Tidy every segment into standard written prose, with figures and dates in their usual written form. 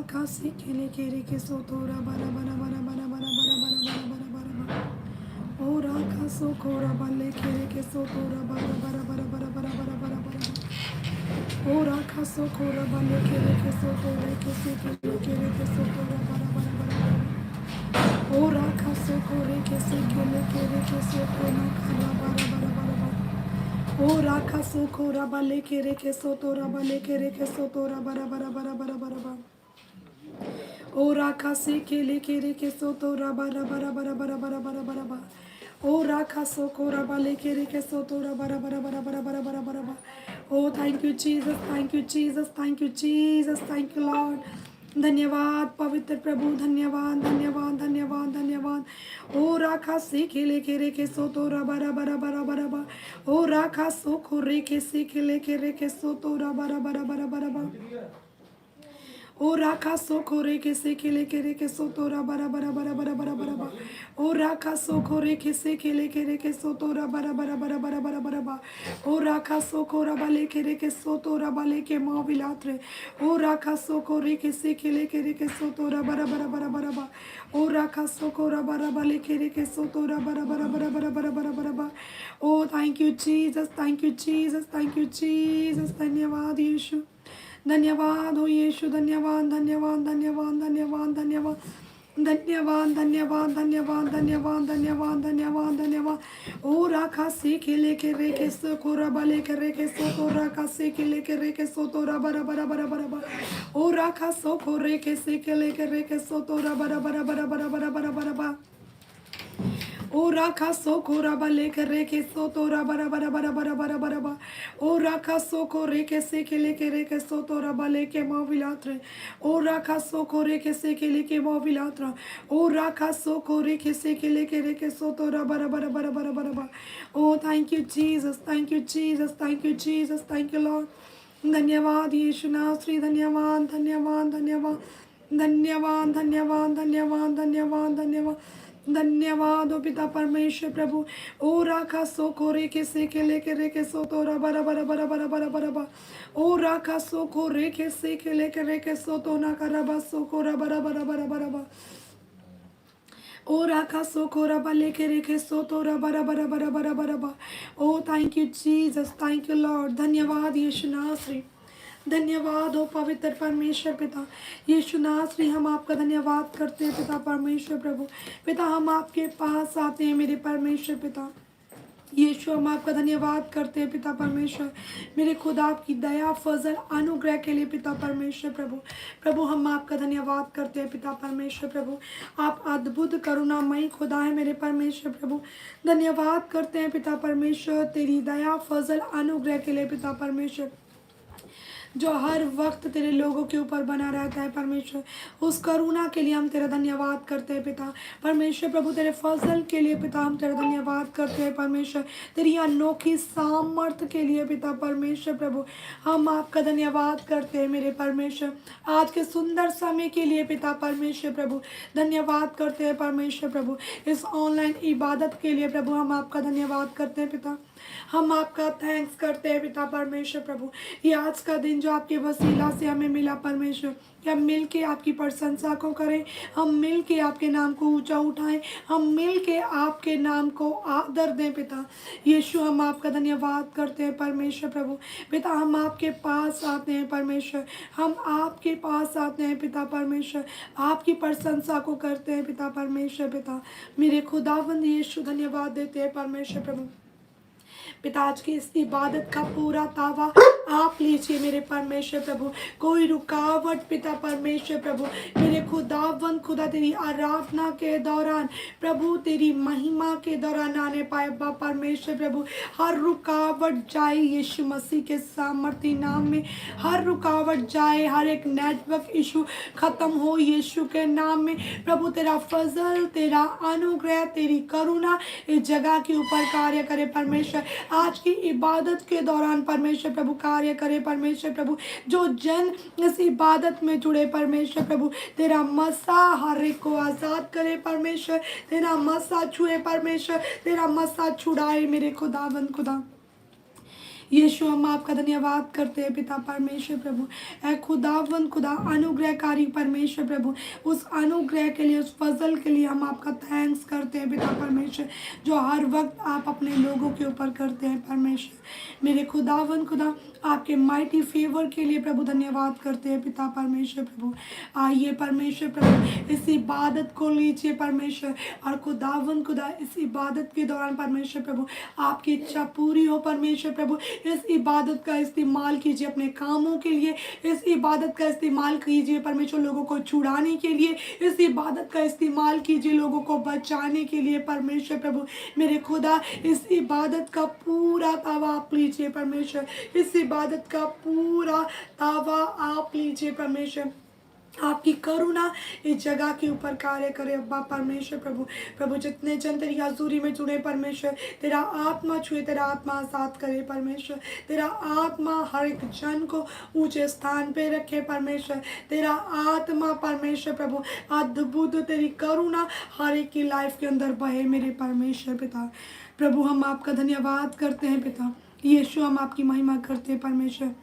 राखा से खेले केरे के सोतोरा बरा बरा बरा बरा बरा बरा बरा बरा बरा बरा बरा ओ राखा सो खोरा बल्ले केरे के सोतोरा बरा बरा बरा बरा बरा बरा बरा बरा ओ राखा सो खोरा बल्ले केरे के सोतोरे के से केरे के सोतोरा बरा बरा बरा बरा ओ राखा सो खोरे के से केले केरे के सोतोरा खरा बरा बरा बरा बरा ओ राखा सो खोरा बल्ले केरे के सोतोरा बल्ले केरे के सोतोरा बरा बरा बरा बरा बरा बरा ओ राखा से केले केरे के सोतोरा बरा बरा बरा बरा बरा बरा बरा बरा ओ राखा सो खोरा बल्ले केरे के सोतोरा बरा बरा बरा बरा बरा बरा बरा बरा oh thank you Jesus, thank you Jesus, thank you Jesus, thank you Lord. धन्यवाद पवित्र प्रभु, धन्यवाद धन्यवाद धन्यवाद धन्यवाद। ओ राखा से खेले केरे के सोतोरा बरा बरा बरा बरा बरा ओ राखा सो खोरे के से खेले केरे के सोतोरा बरा बरा बरा बरा बरा ओ राखा सो खोरे के से खेले केरे के सोतोरा बरा बरा बरा बरा बरा बरा बरा ओ राखा सो खोरे के से खेले केरे के सोतोरा बरा बरा बरा बरा बरा बरा बरा ओ राखा सो खोरा बाले केरे के सोतोरा बाले के माँ विलात्रे ओ राखा सो खोरे के से खेले केरे के सोतोरा बरा बरा बरा बरा बरा ओ राखा सो खोरा बरा बाले केरे के सोतोरा बरा बरा बरा बरा बरा बरा बरा बरा oh thank you Jesus, thank you Jesus, thank you Jesus. धन्यवाद यीशु, धन्यवाद हो यीशु, धन्यवाद धन्यवाद धन्यवाद धन्यवाद धन्यवाद धन्यवाद धन्यवाद धन्यवाद धन्यवाद धन्यवाद धन्यवाद धन्यवाद ओ राखा से खेले के रे के सो कोरा बले के रे के सो तो राखा से खेले के रे के सो तो रा बरा बरा बरा बरा बरा ओ राखा सो खोरे के से खेले के रे के सो तो रा बरा बरा बरा बरा बरा बरा बरा बरा ओ राखा सो खोरा बले के रे के सो तो रा बरा बरा बरा बरा बरा बरा बरा ओ राखा सो खोरे के से खेले के रे के सो तो रा बले के माँ विलात्रे ओ राखा सो खोरे के से खेले के माँ विलात्रा ओ राखा सो खोरे के से खेले के रे के सो तो रा बरा बरा बरा बरा बरा बरा oh thank you Jesus, thank you Jesus, thank you Jesus, thank you Lord. धन्यवाद यीशु नासरी, धन्यवाद धन्यवाद धन्यवाद धन्यवाद धन्यवाद धन्यवाद धन्यवाद धन्यवाद धन्यवाद ओ पिता परमेश्वर प्रभु। ओ राखा सो खोरे के से खेले के रे के सो तो रा बरा बरा बरा बरा बरा बरा बरा ओ राखा सो खोरे के से खेले के रे के सो तो ना करा बा सो खोरा बरा बरा बरा बरा बरा ओ राखा सो खोरा बले के रे के सो तो रा बरा बरा बरा बरा बरा बरा oh thank you Jesus, thank you Lord. धन्यवाद यीशु नासरी, धन्यवाद हो पवित्र परमेश्वर पिता यीशु नासरी। हम आपका धन्यवाद करते हैं पिता परमेश्वर प्रभु। पिता हम आपके पास आते हैं मेरे परमेश्वर पिता यीशु, हम आपका धन्यवाद करते हैं पिता परमेश्वर मेरे खुदा आपकी दया फजल अनुग्रह के लिए पिता परमेश्वर प्रभु। प्रभु हम आपका धन्यवाद करते हैं पिता परमेश्वर प्रभु। आप अद्भुत करुणामयी खुदा है मेरे परमेश्वर प्रभु। धन्यवाद करते हैं पिता परमेश्वर तेरी दया फजल अनुग्रह के लिए पिता परमेश्वर, जो हर वक्त तेरे लोगों के ऊपर बना रहता है परमेश्वर। उस करुणा के लिए हम तेरा धन्यवाद करते हैं पिता परमेश्वर प्रभु। तेरे फजल के लिए पिता हम तेरा धन्यवाद करते हैं परमेश्वर। तेरी अनोखी सामर्थ के लिए पिता परमेश्वर प्रभु हम आपका धन्यवाद करते हैं मेरे परमेश्वर। आज के सुंदर समय के लिए पिता परमेश्वर प्रभु धन्यवाद करते हैं परमेश्वर प्रभु। इस ऑनलाइन इबादत के लिए प्रभु हम आपका धन्यवाद करते हैं पिता। हम आपका थैंक्स करते हैं पिता परमेश्वर प्रभु। ये आज का दिन जो आपके वसीला से हमें मिला परमेश्वर, कि हम मिल के आपकी प्रशंसा को करें, हम मिल के आपके नाम को ऊंचा उठाएं, हम मिल के आपके नाम को आदर दें पिता यीशु। हम आपका धन्यवाद करते हैं परमेश्वर प्रभु। पिता हम आपके पास आते हैं परमेश्वर, हम आपके पास आते हैं पिता परमेश्वर, आपकी प्रशंसा को करते हैं पिता परमेश्वर पिता मेरे खुदावंद यीशु। धन्यवाद देते हैं परमेश्वर प्रभु। पिता आज की इस इबादत का पूरा तावा आप लीजिए मेरे परमेश्वर प्रभु। कोई रुकावट पिता परमेश्वर प्रभु मेरे खुदावंद खुदा तेरी आराधना के दौरान प्रभु, तेरी महिमा के दौरान आने पाए परमेश्वर प्रभु। हर रुकावट जाए यीशु मसीह के सामर्थी नाम में, हर रुकावट जाए, हर एक नेटवर्क इशू खत्म हो यीशु के नाम में प्रभु। तेरा फजल, तेरा अनुग्रह, तेरी करुणा इस जगह के ऊपर कार्य करे परमेश्वर। आज की इबादत के दौरान परमेश्वर प्रभु कार्य करे परमेश्वर प्रभु। जो जन इस इबादत में जुड़े परमेश्वर प्रभु, तेरा मसा हर एक को आज़ाद करे परमेश्वर, तेरा मसा छुए परमेश्वर, तेरा मसा छुड़ाए मेरे खुदावंद खुदा यीशु हम आपका धन्यवाद करते हैं पिता परमेश्वर प्रभु। ऐ खुदावन खुदा अनुग्रहकारी परमेश्वर प्रभु, उस अनुग्रह के लिए, उस फजल के लिए हम आपका थैंक्स करते हैं पिता परमेश्वर, जो हर वक्त आप अपने लोगों के ऊपर करते हैं परमेश्वर। मेरे खुदावन खुदा आपके माइटी फेवर के लिए प्रभु धन्यवाद करते हैं पिता परमेश्वर प्रभु। आइए परमेश्वर प्रभु इस इबादत को लीजिए परमेश्वर, और खुदावन खुदा इस इबादत के दौरान परमेश्वर प्रभु आपकी इच्छा पूरी हो परमेश्वर प्रभु। इस इबादत का इस्तेमाल कीजिए अपने कामों के लिए, इस इबादत का इस्तेमाल कीजिए परमेश्वर लोगों को छुड़ाने के लिए, इस इबादत का इस्तेमाल कीजिए लोगों को बचाने के लिए परमेश्वर प्रभु। मेरे खुदा इस इबादत का पूरा तावा आप लीजिए परमेश्वर, इस इबादत का पूरा तावा आप लीजिए परमेश्वर। आपकी करुणा इस जगह के ऊपर कार्य करे अब्बा परमेश्वर प्रभु। प्रभु जितने जन तेरी हजूरी में जुड़े परमेश्वर, तेरा आत्मा छुए, तेरा आत्मा आजाद करे परमेश्वर, तेरा आत्मा हर एक जन को ऊंचे स्थान पे रखे परमेश्वर, तेरा आत्मा परमेश्वर प्रभु अद्भुत तेरी करुणा हर एक की लाइफ के अंदर बहे मेरे परमेश्वर पिता। प्रभु हम आपका धन्यवाद करते हैं पिता, यीशु हम आपकी महिमा करते हैं परमेश्वर।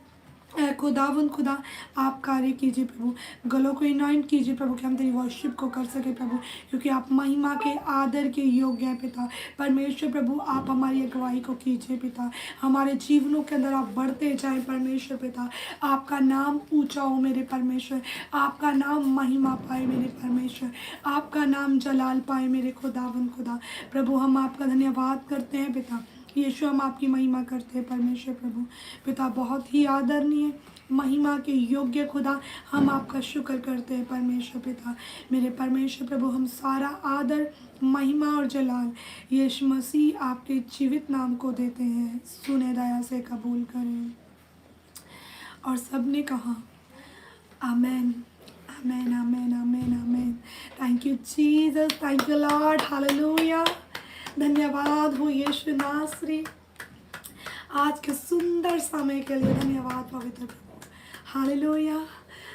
खुदावन खुदा आप कार्य कीजिए प्रभु, गलों को इनॉइंट कीजिए प्रभु कि हम तेरी वर्शिप को कर सके प्रभु, क्योंकि आप महिमा के आदर के योग्य हैं पिता परमेश्वर प्रभु। आप हमारी अगुवाई को कीजिए पिता, हमारे जीवनों के अंदर आप बढ़ते जाएं परमेश्वर पिता। आपका नाम ऊंचा हो मेरे परमेश्वर, आपका नाम महिमा पाए मेरे परमेश्वर, आपका नाम जलाल पाए मेरे खुदावन खुदा। प्रभु हम आपका धन्यवाद करते हैं पिता, यीशु हम आपकी महिमा करते हैं परमेश्वर प्रभु। पिता बहुत ही आदरणीय महिमा के योग्य खुदा हम आपका शुक्र करते हैं परमेश्वर पिता। मेरे परमेश्वर प्रभु हम सारा आदर महिमा और जलाल यीशु मसीह आपके जीवित नाम को देते हैं। सुने दया से कबूल करें। और सब ने कहा आमेन आमेन आमेन आमेन आमेन। Thank you Jesus, thank you Lord, hallelujah. धन्यवाद हो यीशु नासरी, आज के सुंदर समय के लिए धन्यवाद पवित्र प्रभु। Hallelujah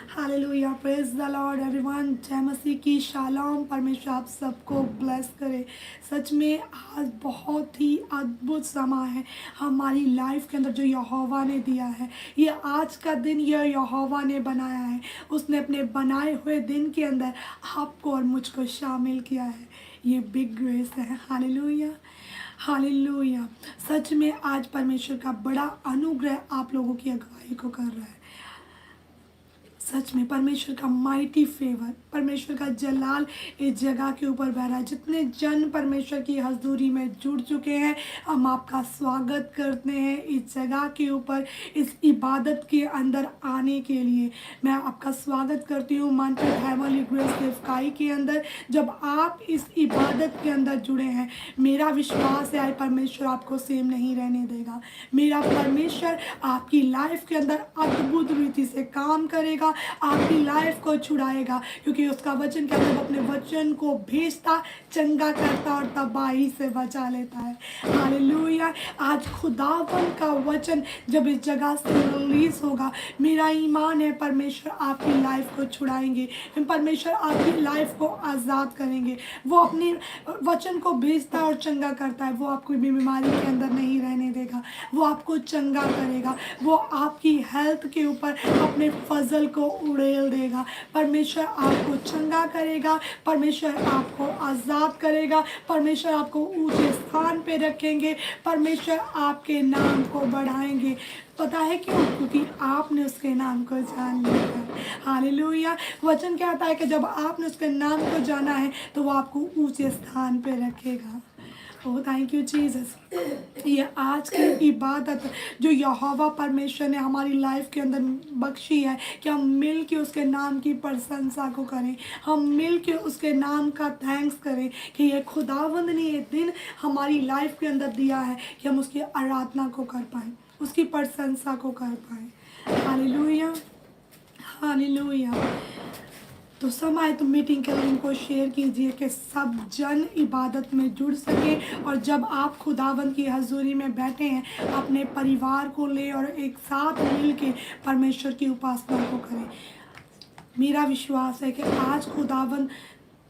hallelujah, praise the Lord everyone. जय मसीह की शालोम। परमेश्वर आप सबको ब्लेस करे। सच में आज बहुत ही अद्भुत समय है हमारी लाइफ के अंदर जो यहोवा ने दिया है। ये आज का दिन यह यहोवा ने बनाया है, उसने अपने बनाए हुए दिन के अंदर आपको और मुझको शामिल किया है। ये बिग ग्रेस है। Hallelujah hallelujah. सच में आज परमेश्वर का बड़ा अनुग्रह आप लोगों की अगुवाई को कर रहा है। सच में परमेश्वर का माइटी फेवर, परमेश्वर का जलाल इस जगह के ऊपर बह रहा है। जितने जन परमेश्वर की हजूरी में जुड़ चुके हैं, हम आपका स्वागत करते हैं इस जगह के ऊपर, इस इबादत के अंदर आने के लिए। मैं आपका स्वागत करती हूँ मानते हेवनली ग्रेस सेवकाई के अंदर। जब आप इस इबादत के अंदर जुड़े हैं, मेरा विश्वास है परमेश्वर आपको सेम नहीं रहने देगा। मेरा परमेश्वर आपकी लाइफ के अंदर अद्भुत रीति से काम करेगा, आपकी लाइफ को छुड़ाएगा, क्योंकि उसका वचन कहता है अपने वचन को भेजता, चंगा करता और तबाही से बचा लेता है। हालेलुया। आज खुदावन का वचन जब इस जगह से रिलीज होगा, मेरा ईमान है परमेश्वर आपकी लाइफ को छुड़ाएंगे, परमेश्वर आपकी लाइफ को आज़ाद करेंगे। वो अपने वचन को भेजता और चंगा करता है। वो आपको भी बीमारी के अंदर नहीं रहने देगा, वो आपको चंगा करेगा, वो आपकी हेल्थ के ऊपर अपने फजल को उड़ेल देगा। परमेश्वर आपको चंगा करेगा, परमेश्वर आपको आज़ाद करेगा, परमेश्वर आपको ऊंचे स्थान पे रखेंगे, परमेश्वर आपके नाम को बढ़ाएंगे। पता है क्यों? क्योंकि आपने उसके नाम को जान लिया है। हालेलुया। वचन कहता है कि जब आपने उसके नाम को जाना है तो वो आपको ऊंचे स्थान पे रखेगा। Oh thank you Jesus. ये आज की इबादत जो यहोवा परमेश्वर ने हमारी लाइफ के अंदर बख्शी है कि हम मिल के उसके नाम की प्रशंसा को करें, हम मिल के उसके नाम का थैंक्स करें कि ये खुदावंद ने ये दिन हमारी लाइफ के अंदर दिया है कि हम उसकी आराधना को कर पाएँ, उसकी प्रशंसा को कर पाएँ। Hallelujah hallelujah. तो समय तो मीटिंग के लिंक को शेयर कीजिए कि सब जन इबादत में जुड़ सके। और जब आप खुदावंद की हजूरी में बैठे हैं, अपने परिवार को ले और एक साथ मिल के परमेश्वर की उपासना को करें। मेरा विश्वास है कि आज खुदावंद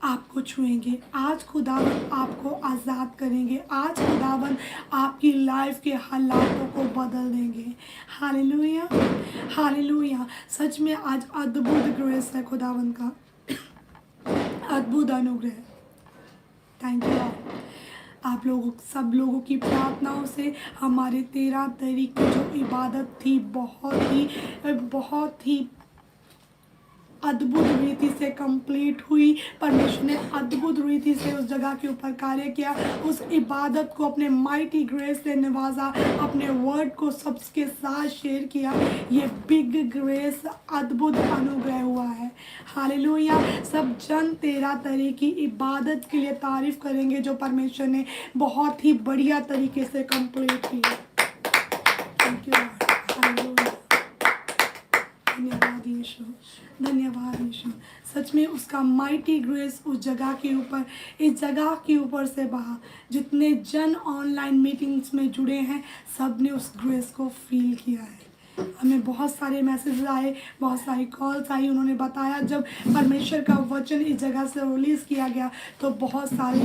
आपको छुएंगे, आज खुदावन आपको आज़ाद करेंगे, आज खुदावन आपकी लाइफ के हालातों को बदल देंगे। Hallelujah, hallelujah. सच में आज अद्भुत ग्रेस है खुदावन का, अद्भुत अनुग्रह। Thank you Lord. आप लोगों सब लोगों की प्रार्थनाओं से हमारे 13 तारीख की जो इबादत थी बहुत ही अद्भुत रीति से कंप्लीट हुई। परमेश्वर ने अद्भुत रीति से उस जगह के ऊपर कार्य किया, उस इबादत को अपने माइटी ग्रेस से नवाजा, अपने वर्ड को सबके साथ शेयर किया। ये बिग ग्रेस, अद्भुत अनुग्रह हुआ है। हालेलुया। सब जन 13 तारीख की इबादत के लिए तारीफ करेंगे जो परमेश्वर ने बहुत ही बढ़िया तरीके से कंप्लीट की। Thank you Lord. हालेलुया। धन्यवाद यीशु, धन्यवाद यीशु। सच में उसका माइटी ग्रेस उस जगह के ऊपर, इस जगह के ऊपर से बहा। जितने जन ऑनलाइन मीटिंग्स में जुड़े हैं सब ने उस ग्रेस को फील किया है। हमें बहुत सारे मैसेज आए, बहुत सारी कॉल्स आई। उन्होंने बताया जब परमेश्वर का वचन इस जगह से रिलीज़ किया गया तो बहुत सारे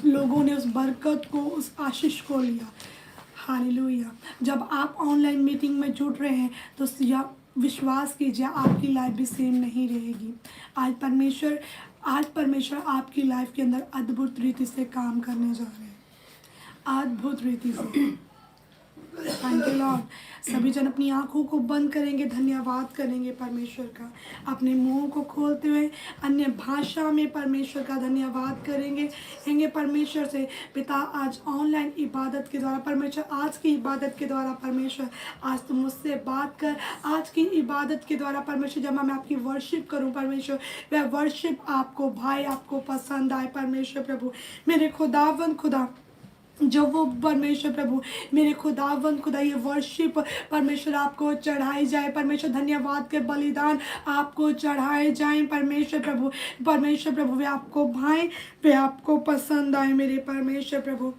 लोगों ने उस बरकत को, उस आशीष को लिया। हालेलुया। जब आप ऑनलाइन मीटिंग में जुड़ रहे हैं तो विश्वास कीजिए आपकी लाइफ भी सेम नहीं रहेगी। आज परमेश्वर आपकी लाइफ के अंदर अद्भुत रीति से काम करने जा रहे हैं, अद्भुत रीति से। Thank you Lord. सभी जन अपनी आंखों को बंद करेंगे, धन्यवाद करेंगे परमेश्वर का। अपने मुंह को खोलते हुए अन्य भाषा में परमेश्वर का धन्यवाद करेंगे परमेश्वर से। पिता, आज ऑनलाइन इबादत के द्वारा परमेश्वर, आज की इबादत के द्वारा परमेश्वर, आज तुम मुझसे बात कर। आज की इबादत के द्वारा परमेश्वर जब मैं आपकी वर्शिप करूं परमेश्वर, वह वर्शिप आपको भाई आपको पसंद आए परमेश्वर प्रभु। मेरे खुदावंद खुदा, जो वो परमेश्वर प्रभु, मेरे खुदावंद खुदा, ये वर्शिप परमेश्वर आपको चढ़ाई जाए परमेश्वर। धन्यवाद के बलिदान आपको चढ़ाए जाएं परमेश्वर प्रभु। वे आपको भाएं, वे आपको पसंद आए मेरे परमेश्वर प्रभु।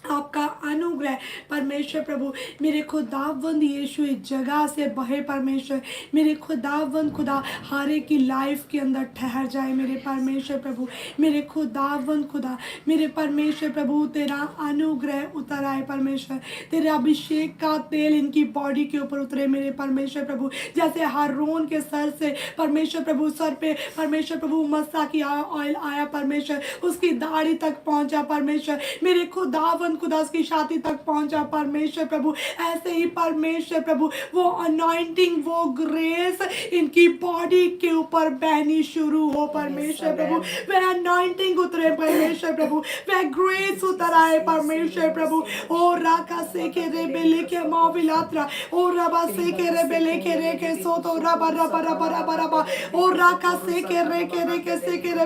आपका अनुग्रह परमेश्वर प्रभु, मेरे खुदावंद यीशु इस जगह से बहे परमेश्वर। मेरे खुदावंद खुदा हर एक की लाइफ के अंदर ठहर जाए मेरे परमेश्वर प्रभु। मेरे खुदावंद खुदा, मेरे परमेश्वर प्रभु, तेरा अनुग्रह उतर आए परमेश्वर। तेरे अभिषेक का तेल इनकी बॉडी के ऊपर उतरे मेरे परमेश्वर प्रभु। जैसे हारून के सर से परमेश्वर प्रभु, सर पे परमेश्वर प्रभु मस्सा की ऑयल आया परमेश्वर, उसकी दाढ़ी तक पहुंचा परमेश्वर। मेरे खुदावंद खुदा की छाती तक पहुंचा परमेश्वर प्रभु। ऐसे ही परमेश्वर प्रभु वो अनॉइंटिंग, वो ग्रेस इनकी बॉडी के ऊपर बहनी शुरू हो परमेश्वर प्रभु। वह अनॉइंटिंग उतरे परमेश्वर प्रभु, वह ग्रेस उतर आए परमेश्वर प्रभु। ओ राका से के रे बेले के माविलात्रा, ओ रबा से के रे बेले के रे के सो तो रबा रबा रबा रबा रबा, ओ राका से के रे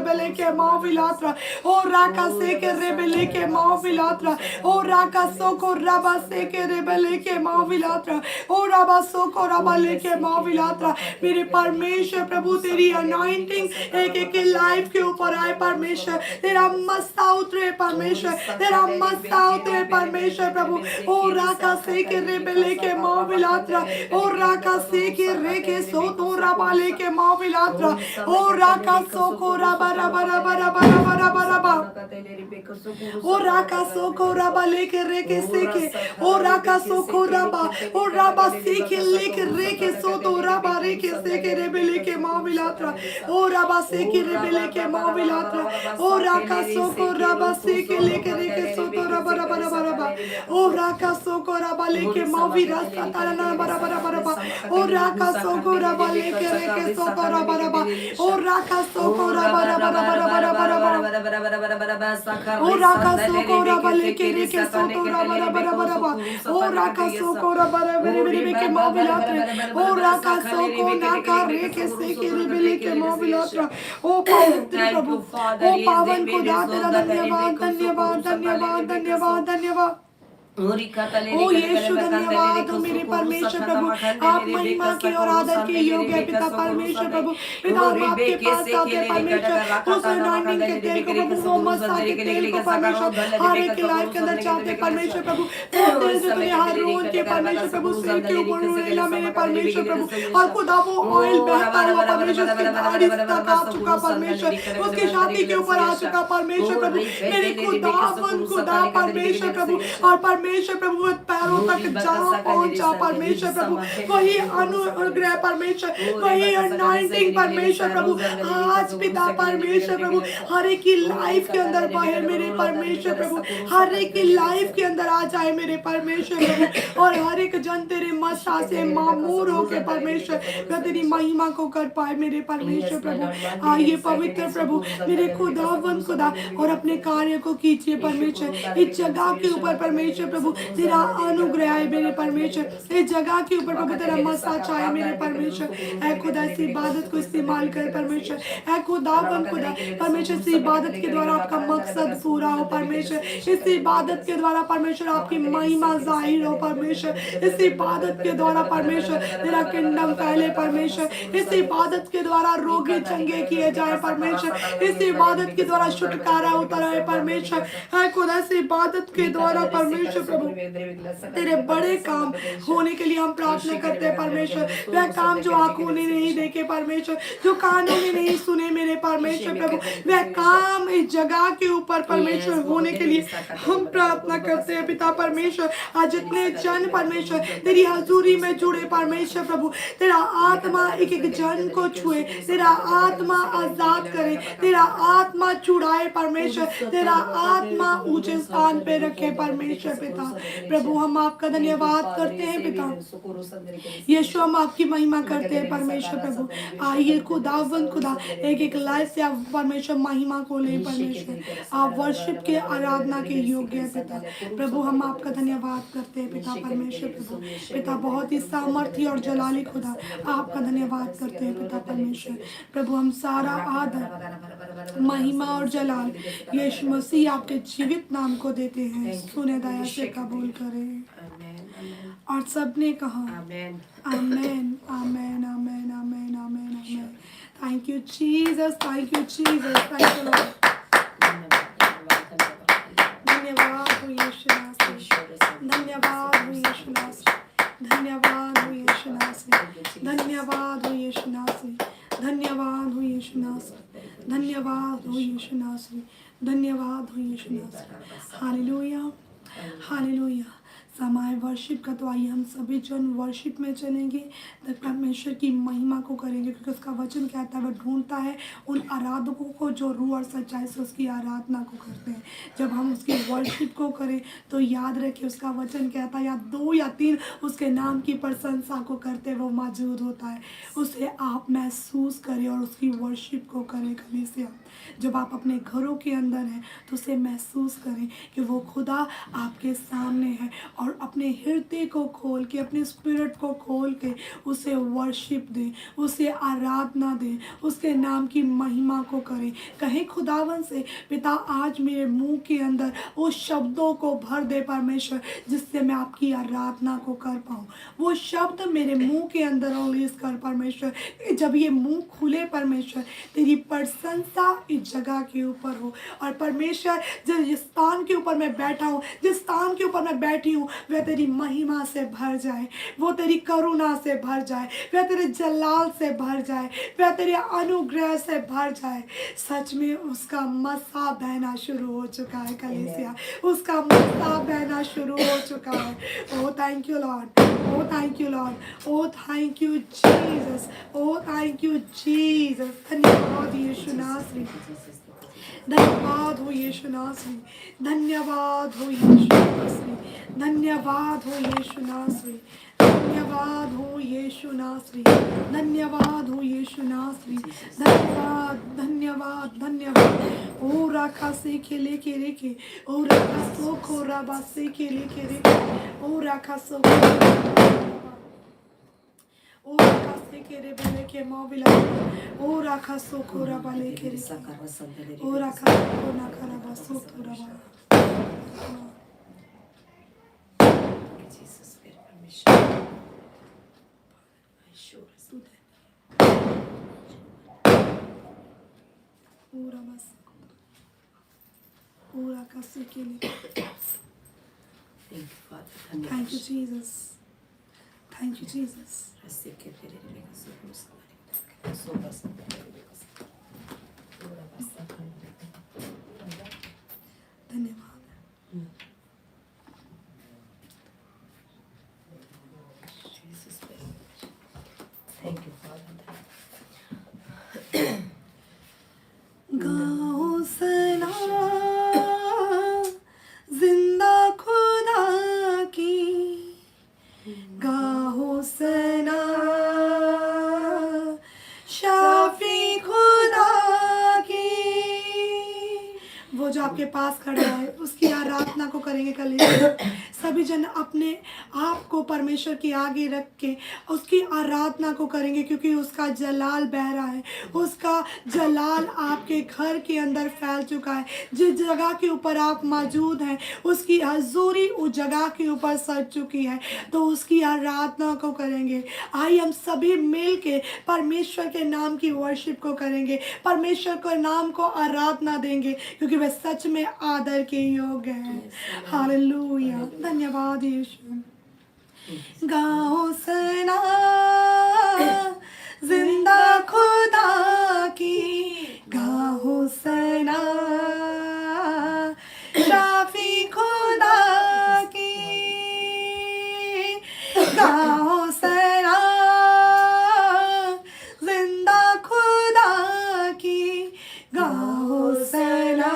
बेले के माविलात्रा, ओ राका से के रे बेले के माविलात्रा, ओ राका सोको रबा से के रेबले के माविलात्रा, ओ रबा सोको रबा लेके माविलात्रा। मेरे परमेश्वर प्रभु, तेरी अनॉइंटिंग एक एक के लाइफ के ऊपर आए परमेश्वर। तेरा मस्ता उतरे परमेश्वर, तेरा मस्ता उतरे परमेश्वर प्रभु। ओ राका से के रेबले के माविलात्रा, ओ राका से के रे के सो तो रबा लेके माविलात्रा, ओ राका सोको रबा रबा रबा रबा रबा रबा रबा, ओ राका सोको रबा लेके रे के से के, ओ राका सोको रबा, ओ रबा से के लेके रे के सो तो रबा रे के से के रे बेले के माविलात्रा, ओ रबा से के रे बेले के माविलात्रा, ओ राका सोको रबा से के लेके रे के सो तो रबा रबा रबा रबा, ओ राका सोको रबा लेके माविलात्रा तारा ना बरा बरा बरा, ओ राका सोको रबा लेके रे के सो तो रबा रबा, ओ राका सोको रबा रबा रबा रबा रबा रबा, ओ राका सोको रबा लेके रे के सो तो रबा रबा रबा रबा, ओ राका सोको रबा रे रे के माविलात्रा, ओ राका सोको नाका रे के से के रे बेले के माविलात्रा। ओ पवित्र प्रभु, ओ पावन खुदा, तेरा धन्यवाद धन्यवाद धन्यवाद धन्यवाद धन्यवाद। ओ यीशु धन्यवाद हो मेरे परमेश्वर प्रभु, आप महिमा के और आदर के योग्य है पिता परमेश्वर प्रभु। पिता हम आपके पास आते हैं परमेश्वर, उस अनॉइंटिंग के तेल को प्रभु, वो मस्सा के तेल को परमेश्वर हर एक की लाइफ के अंदर चाहते हैं परमेश्वर प्रभु। वो तेल जो तुमने हर रोज के परमेश्वर प्रभु सिर के ऊपर उड़ेला मेरे परमेश्वर प्रभु, और खुदा वो ऑयल बहता हुआ परमेश्वर उसके दाढ़ी तक आ चुका परमेश्वर, उसकी छाती के ऊपर आ चुका परमेश्वर प्रभु, मेरे खुदा परमेश्वर प्रभु। और परमेश्वर प्रभु पैरों तक जहाँ पहुंचा परमेश्वर प्रभु, वही अनुग्रह परमेश्वर, वही अनॉइंटिंग परमेश्वर प्रभु आज पिता परमेश्वर प्रभु हर एक की लाइफ के अंदर बहे मेरे परमेश्वर प्रभु, हर एक की लाइफ के अंदर आ जाए मेरे परमेश्वर प्रभु, और हर एक जन तेरे मस्सा से मामूर होकर परमेश्वर तेरी महिमा को कर पाए मेरे परमेश्वर प्रभु। आइए पवित्र प्रभु मेरे खुदा और अपने कार्य को कीजिए परमेश्वर, इस जगह के ऊपर परमेश्वर प्रभु तेरा अनुग्रह है मेरे परमेश्वर, इस जगह के ऊपर प्रभु तेरा मसा चाहे मेरे परमेश्वर। ऐ खुदा इस इबादत को इस्तेमाल कर परमेश्वर, ऐ खुदा परमेश्वर इस इबादत के द्वारा आपका मकसद पूरा हो परमेश्वर, इस इबादत के द्वारा परमेश्वर आपकी महिमा जाहिर हो परमेश्वर, इस इबादत के द्वारा परमेश्वर तेरा किंगडम फैले परमेश्वर, इस इबादत के द्वारा रोगी चंगे किए जाए परमेश्वर, इस इबादत के द्वारा छुटकारा उतरा है परमेश्वर। ऐ खुदा इस इबादत के द्वारा परमेश्वर प्रभु तेरे बड़े काम होने के लिए हम प्रार्थना करते हैं परमेश्वर, वह काम जो आंखों ने नहीं देखे परमेश्वर, जो कानों ने नहीं सुने मेरे परमेश्वर प्रभु, वह काम इस जगह के ऊपर परमेश्वर होने के लिए हम प्रार्थना करते हैं पिता परमेश्वर। आज जितने जन परमेश्वर तेरी हजूरी में जुड़े परमेश्वर प्रभु, तेरा आत्मा एक एक जन को छुए, तेरा आत्मा आजाद करे, तेरा आत्मा छुड़ाए परमेश्वर, तेरा आत्मा ऊंचे स्थान पे रखे परमेश्वर पिता प्रभु। हम आपका धन्यवाद करते हैं पिता यीशु, हम आपकी महिमा करते हैं परमेश्वर प्रभु। आइए खुदा एक एक लाइफ से आप परमेश्वर महिमा को ले परमेश्वर, आप वर्शिप के आराधना के योग्य है पिता प्रभु। हम आपका धन्यवाद करते हैं पिता परमेश्वर प्रभु, पिता बहुत ही सामर्थ्य और जलाली खुदा आपका धन्यवाद करते हैं पिता परमेश्वर प्रभु। हम सारा आदर महिमा और जलाल यीशु मसीह आपके जीवित नाम को देते हैं, सुने दया से कबूल करें। और सबने कहा आमेन आमेन आमेन आमेन आमेन आमेन आमेन। Thank you Jesus, thank you Jesus, thank you Lord. धन्यवाद हो यीशु नासरी, धन्यवाद हो यीशु नासरी, धन्यवाद हो यीशु नासरी, धन्यवाद हो यीशु नासरी, धन्यवाद हो यीशु नासरी, धन्यवाद हो यीशु नासरी, धन्यवाद हो यीशु नासरी। Hallelujah hallelujah. समय वर्शिप का, तो आइए हम सभी जन वर्शिप में चलेंगे, तब परमेश्वर की महिमा को करेंगे, क्योंकि उसका वचन कहता है वह ढूंढता है उन आराधकों को जो रूह और सच्चाई से उसकी आराधना को करते हैं। जब हम उसकी वर्शिप को करें तो याद रखिए उसका वचन कहता है या 2 या 3 उसके नाम की प्रशंसा को करते वो मौजूद होता है। उसे आप महसूस करें और उसकी वर्शिप को करें। कलीसिया जब आप अपने घरों के अंदर हैं तो उसे महसूस करें कि वो खुदा आपके सामने है, और अपने हृदय को खोल के, अपने स्पिरिट को खोल के उसे वर्शिप दें, उसे आराधना दें, उसके नाम की महिमा को करें। कहें खुदावन से पिता आज मेरे मुंह के अंदर उस शब्दों को भर दे परमेश्वर जिससे मैं आपकी आराधना को कर पाऊँ। वो शब्द मेरे मुंह के अंदर रिलीज कर परमेश्वर, जब ये मुंह खुले परमेश्वर तेरी प्रशंसा इस जगह के ऊपर हो। और परमेश्वर जिस स्थान के ऊपर मैं बैठा हूँ, जिस स्थान के ऊपर मैं बैठी हूँ, वह तेरी महिमा से भर जाए, वो तेरी करुणा से भर जाए, वह तेरे जलाल से भर जाए, वह तेरे अनुग्रह से भर जाए। सच में उसका मसा बहना शुरू हो चुका है कलीसिया, उसका मसा बहना शुरू हो चुका है। Oh thank you Lord, oh thank you Lord, oh thank you Jesus, oh thank you Jesus. धन्यवाद यीशु नासरी, धन्यवाद हो यीशु नासरी, धन्यवाद हो यीशु नासरी, धन्यवाद हो यीशु नासरी, धन्यवाद हो यीशु नासरी, धन्यवाद हो यीशु नासरी, धन्यवाद धन्यवाद धन्यवाद। ओ राखा से खेले के रेखे, ओ राखा सो खोरा बासे खेले के रेखे, ओ राखा सो ओ राखा से केरे बेले के मोबिला, ओ राखा सो खोरा बाले के रेखे, ओ राखा सो ना करा बासो थोड़ा बा। जीसस मेरे परमेश्वर show us तू दे पूरा बस पूरा कसे के लिए thank you Father थैंक धन्यवाद you Jesus thank you Jesus रस्से के तेरे लिए का सो बस पूरा बस धन्यवाद Jesus thank you Father गाओ सना जिंदा खुदा की गाओ सना शाफी खुदा की वो जो आपके पास खड़ा है उसकी आराधना को करेंगे कल सभी जन अपने आप को परमेश्वर के आगे रख के उसकी आराधना को करेंगे क्योंकि उसका जलाल बह रहा है उसका जलाल आपके घर के अंदर फैल चुका है जिस जगह के ऊपर आप मौजूद हैं उसकी हजूरी उस जगह के ऊपर सज चुकी है तो उसकी आराधना को करेंगे आइए हम सभी मिल के परमेश्वर के नाम की वर्शिप को करेंगे परमेश्वर के नाम को आराधना देंगे क्योंकि वह सच में आदर के योग्य है हालेलुया धन्यवाद यीशु गाओ सना जिंदा खुदा की गाओ सना शाफी खुदा की गाओ सना जिंदा खुदा की गाओ सना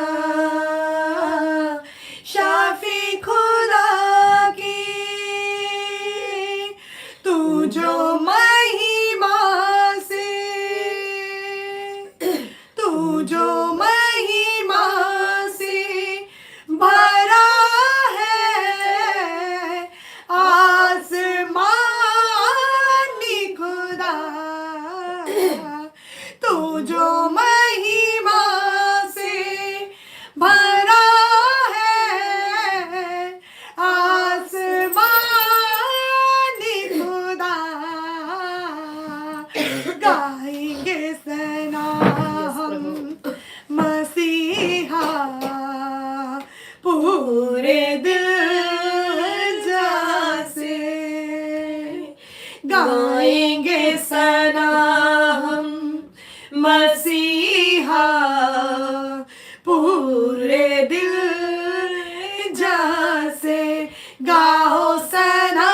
शाफी खुदा की तू जो महिमा से तू जो महिमा से भरा है आसमानी खुदा तू जो महिमा से भरा है आसमानी खुदा गाएंगे सना हम मसीहा पूरे दिल से गाएंगे सना हम मसीहा पूरे दिल से गाओ सना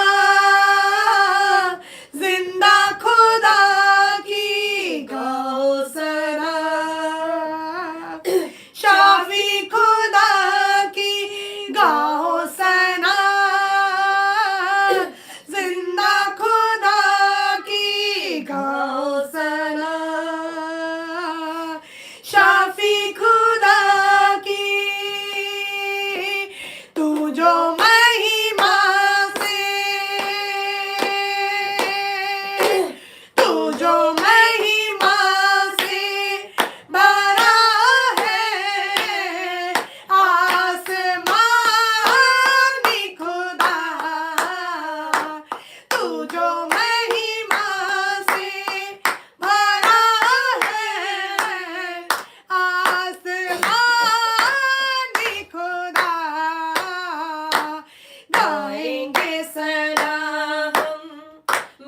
जिंदा खुदा की गाओ सना शाफी खुदा की गाओ सना जिंदा खुदा की गाओ सना शाफी खुदा की तू जो महिमा से तू जो महिमा से भरा है आसमानी खुदा तू जो महिमा से भरा है आसमानी खुदा गाएंगे सना हम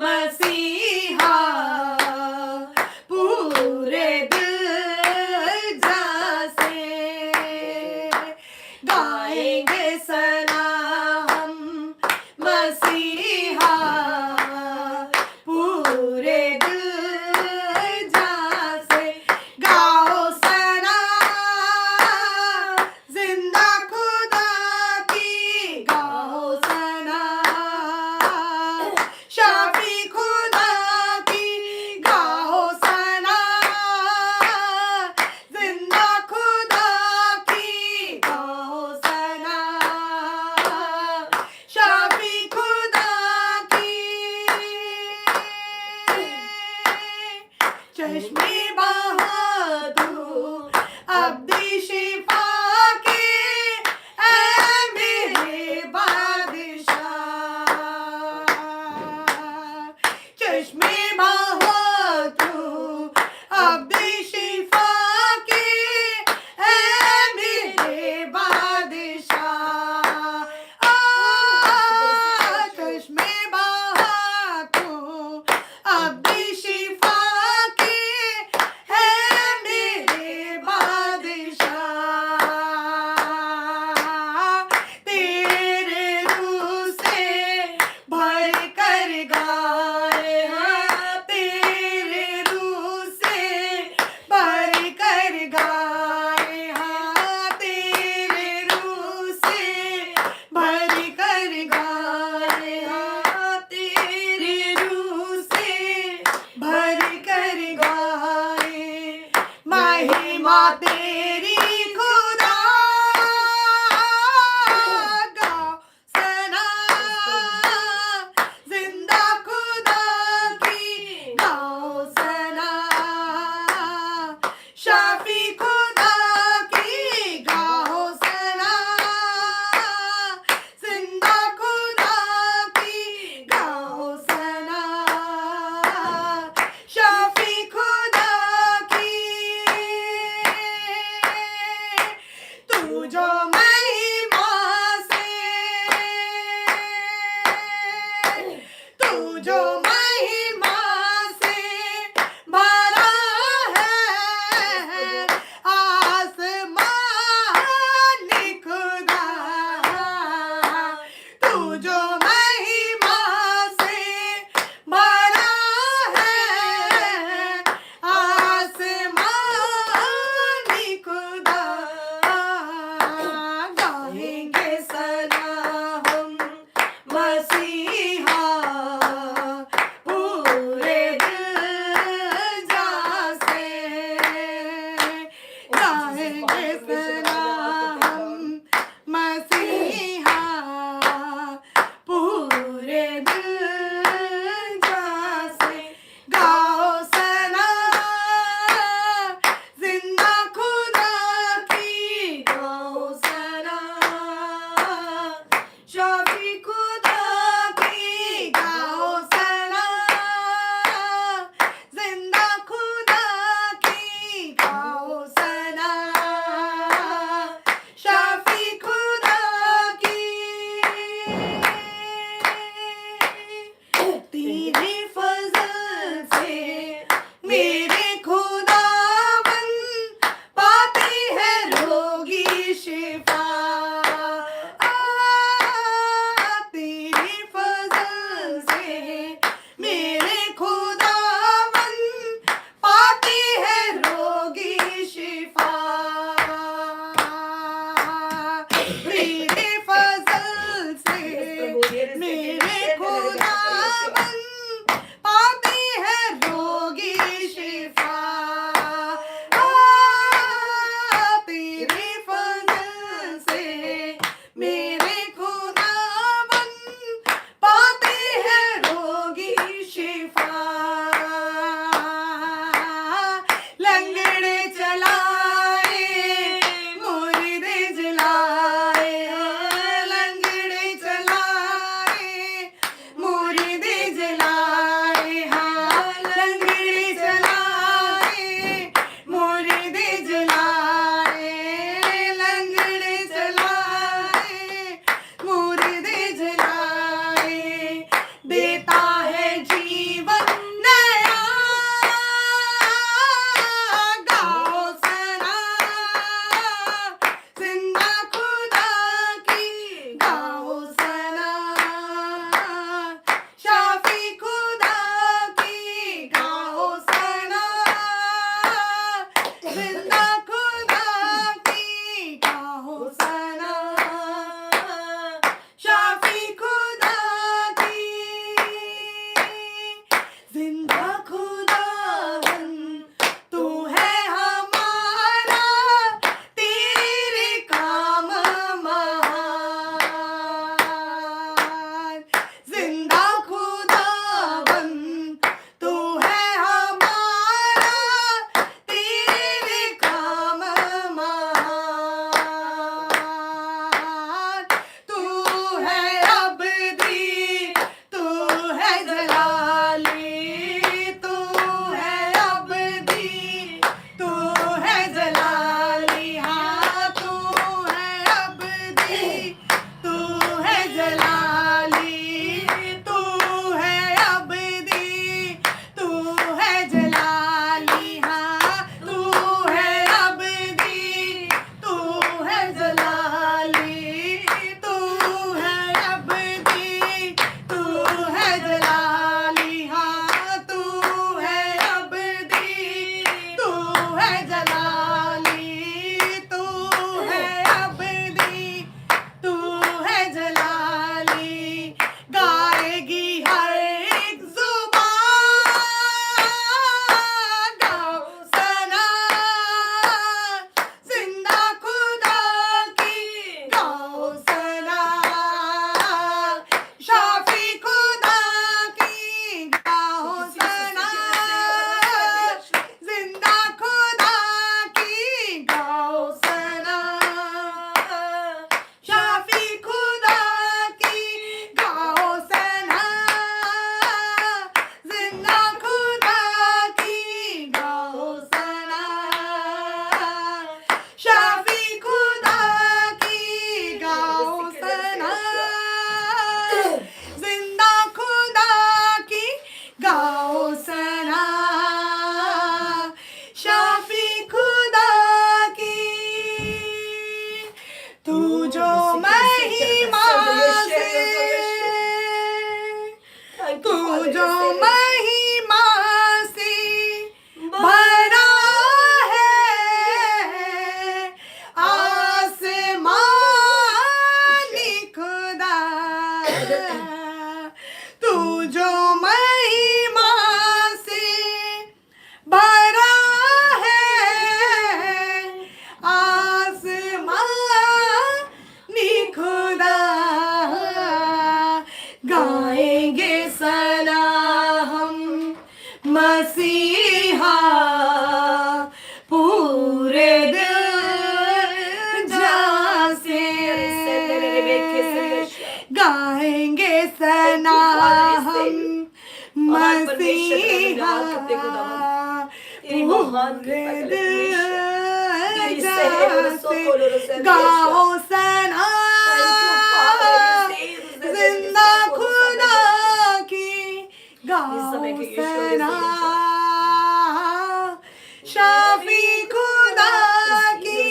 मसीहा पूरे दिल से गाएंगे सना हम मसीहा पूरे दिल से गाओ सना जिंदा खुदा की गाओ सना शाफी खुदा की गाओ सना जिंदा खुदा की गाओ सना शाफी खुदा की चश्मे बहादुर अब्दी शिफा के ऐ मेरे बादशाह मसीहा पूरे दिल जान से गाएंगे सना हम मसीहा पूरे दिल जान से गाओ सना जिंदा खुदा की गाओ सना शाफी खुदा की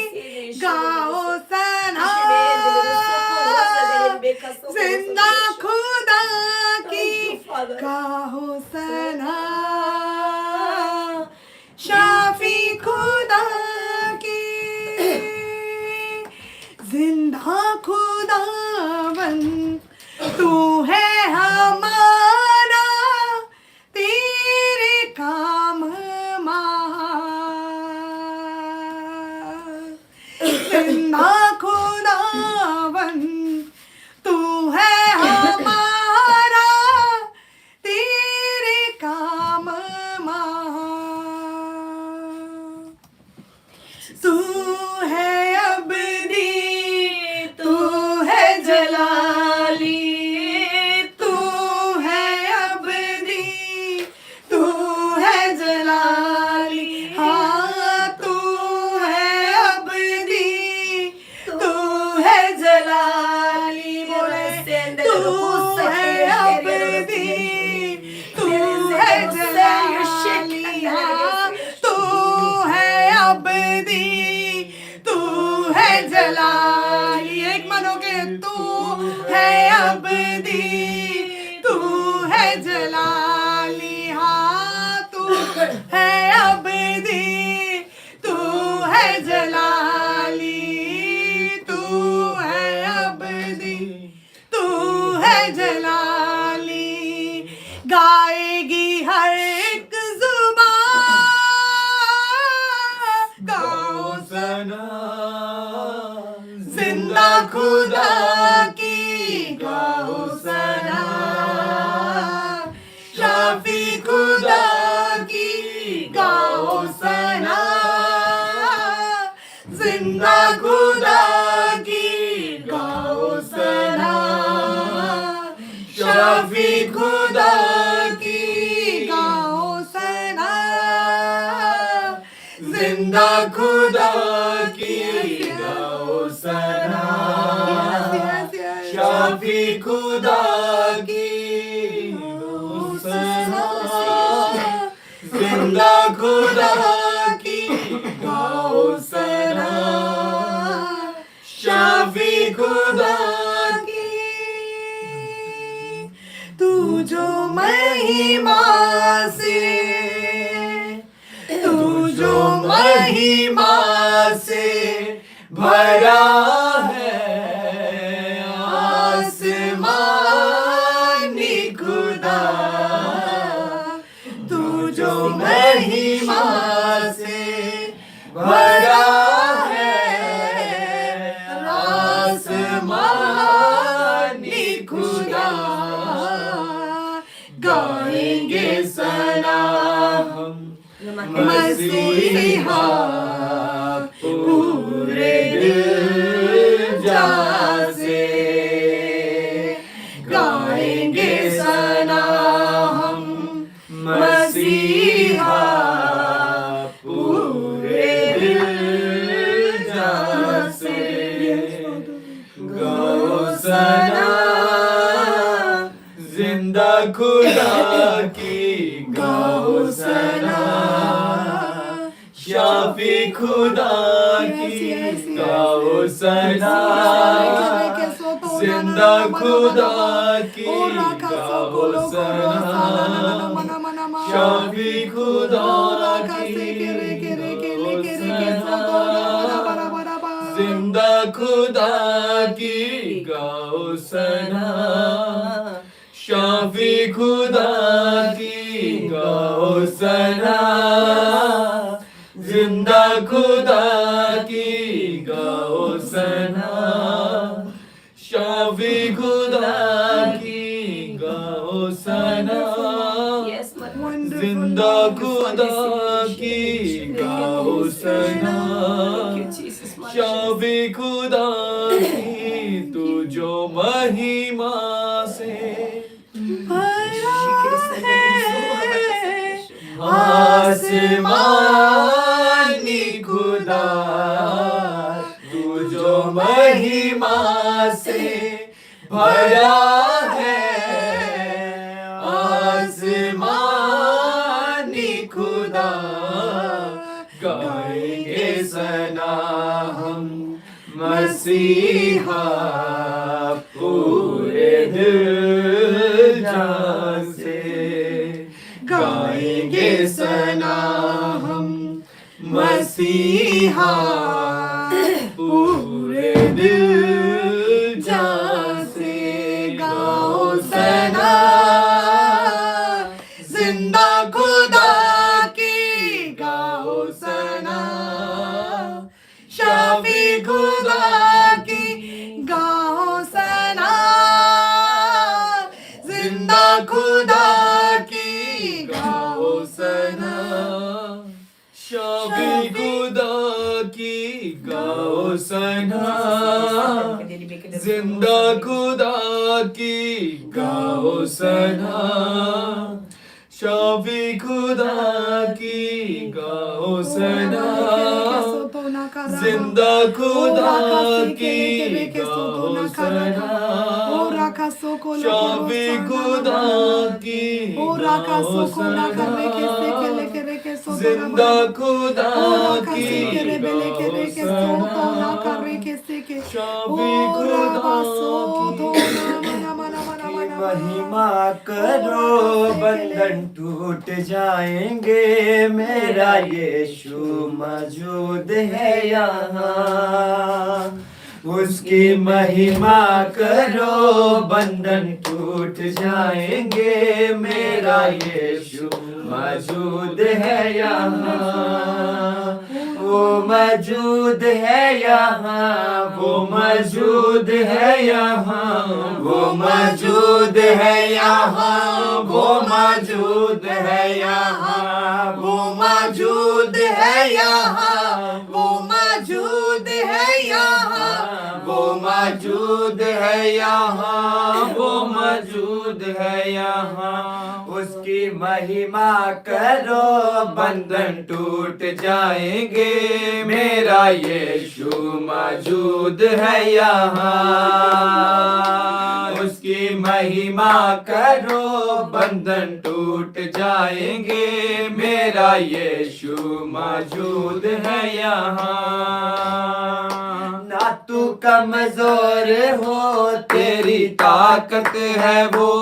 गाओ सना जिंदा खुदा की गाओ सना शाफी खुदा की जिंदा खुदावन तू है हमारा तेरे काम महान जिंदा खुदावन तू है हमारा तेरे काम महान तू है अबदी तू है जलाली तू है अबदी तू है जलाली हाँ तू है अबदी तू है जलाली बोले तू है अबदी तू है जलाली हाँ तू है अबदी तू है जलाली एक मनोगे तू है अबदी तू है जलाली हाँ तू है अबदी तू है जलाली तू है अबदी तू है जलाली गाएगी हर एक जुबान गाओ सना जिंदा खुदा की गाओ सना शाफी खुदा की गाओ सना जिंदा खुदा की गाओ सना शाफी खुदा की गाओ सना जिंदा खुदा की गाओ सना शाफी खुदा की गाओ सना जिंदा खुदा की गाओ सना शाफी खुदा की तू जो महिमा से तू जो महिमा से भरा है आसमानी खुदा तू जो महिमा से भरा है आसमानी खुदा गाएंगे सना हम मसीहा पूरे दिल जान से गाएंगे सना हम मसीहा पूरे दिल जान से गाओ सना जिंदा खुदा की गाओ सना शाफी खुदा की गाओ सना जिंदा खुदा की गाओ सना शाफी खुदा की गाओ सना जिंदा खुदा की गाओ सना शाफी खुदा की गाओ सना जिंदा खुदा की गाओ सना शाफी खुदा की गाओ सना Yes, जिंदा खुदा की गाओ सना, शाबे खुदा की तू जो महिमा से आसमानी खुदा तू जो महिमा से भरा है, आसमानी खुदा गाएंगे सना हम मसीहा पूरे दिल जान से, गाएंगे सना हम मसीहा पूरे दिल जान से, गाओ सना जिंदा खुदा की, गाओ सना शाफी खुदा की, गाओ सना जिंदा खुदा की गाओ सना, शाफी खुदा की गाओ सना, जिंदा खुदा की गाओ सना, शाफी खुदा की गाओ सना, जिंदा खुदा की गाओ सना, शाफी खुदा की गाओ सना, जिंदा खुदा की गाओ सना, शाफी खुदा महिमा करो बंधन टूट जाएंगे, मेरा यीशु मौजूद है यहाँ। उसकी महिमा करो बंधन टूट जाएंगे, मेरा यीशु मौजूद है यहाँ। वो मौजूद है यहाँ, वो मौजूद है यहाँ, वो मौजूद है यहाँ, वो मौजूद है यहाँ, वो मौजूद है यहाँ, वो मौजूद है यहाँ, वो मौजूद है यहाँ, वो मौजूद है यहाँ। उसकी महिमा करो बंधन टूट जाएंगे, मेरा यीशु मौजूद है यहाँ। उसकी महिमा करो बंधन टूट जाएंगे, मेरा यीशु मौजूद है यहाँ। ना तू कमजोर हो, तेरी ताकत है वो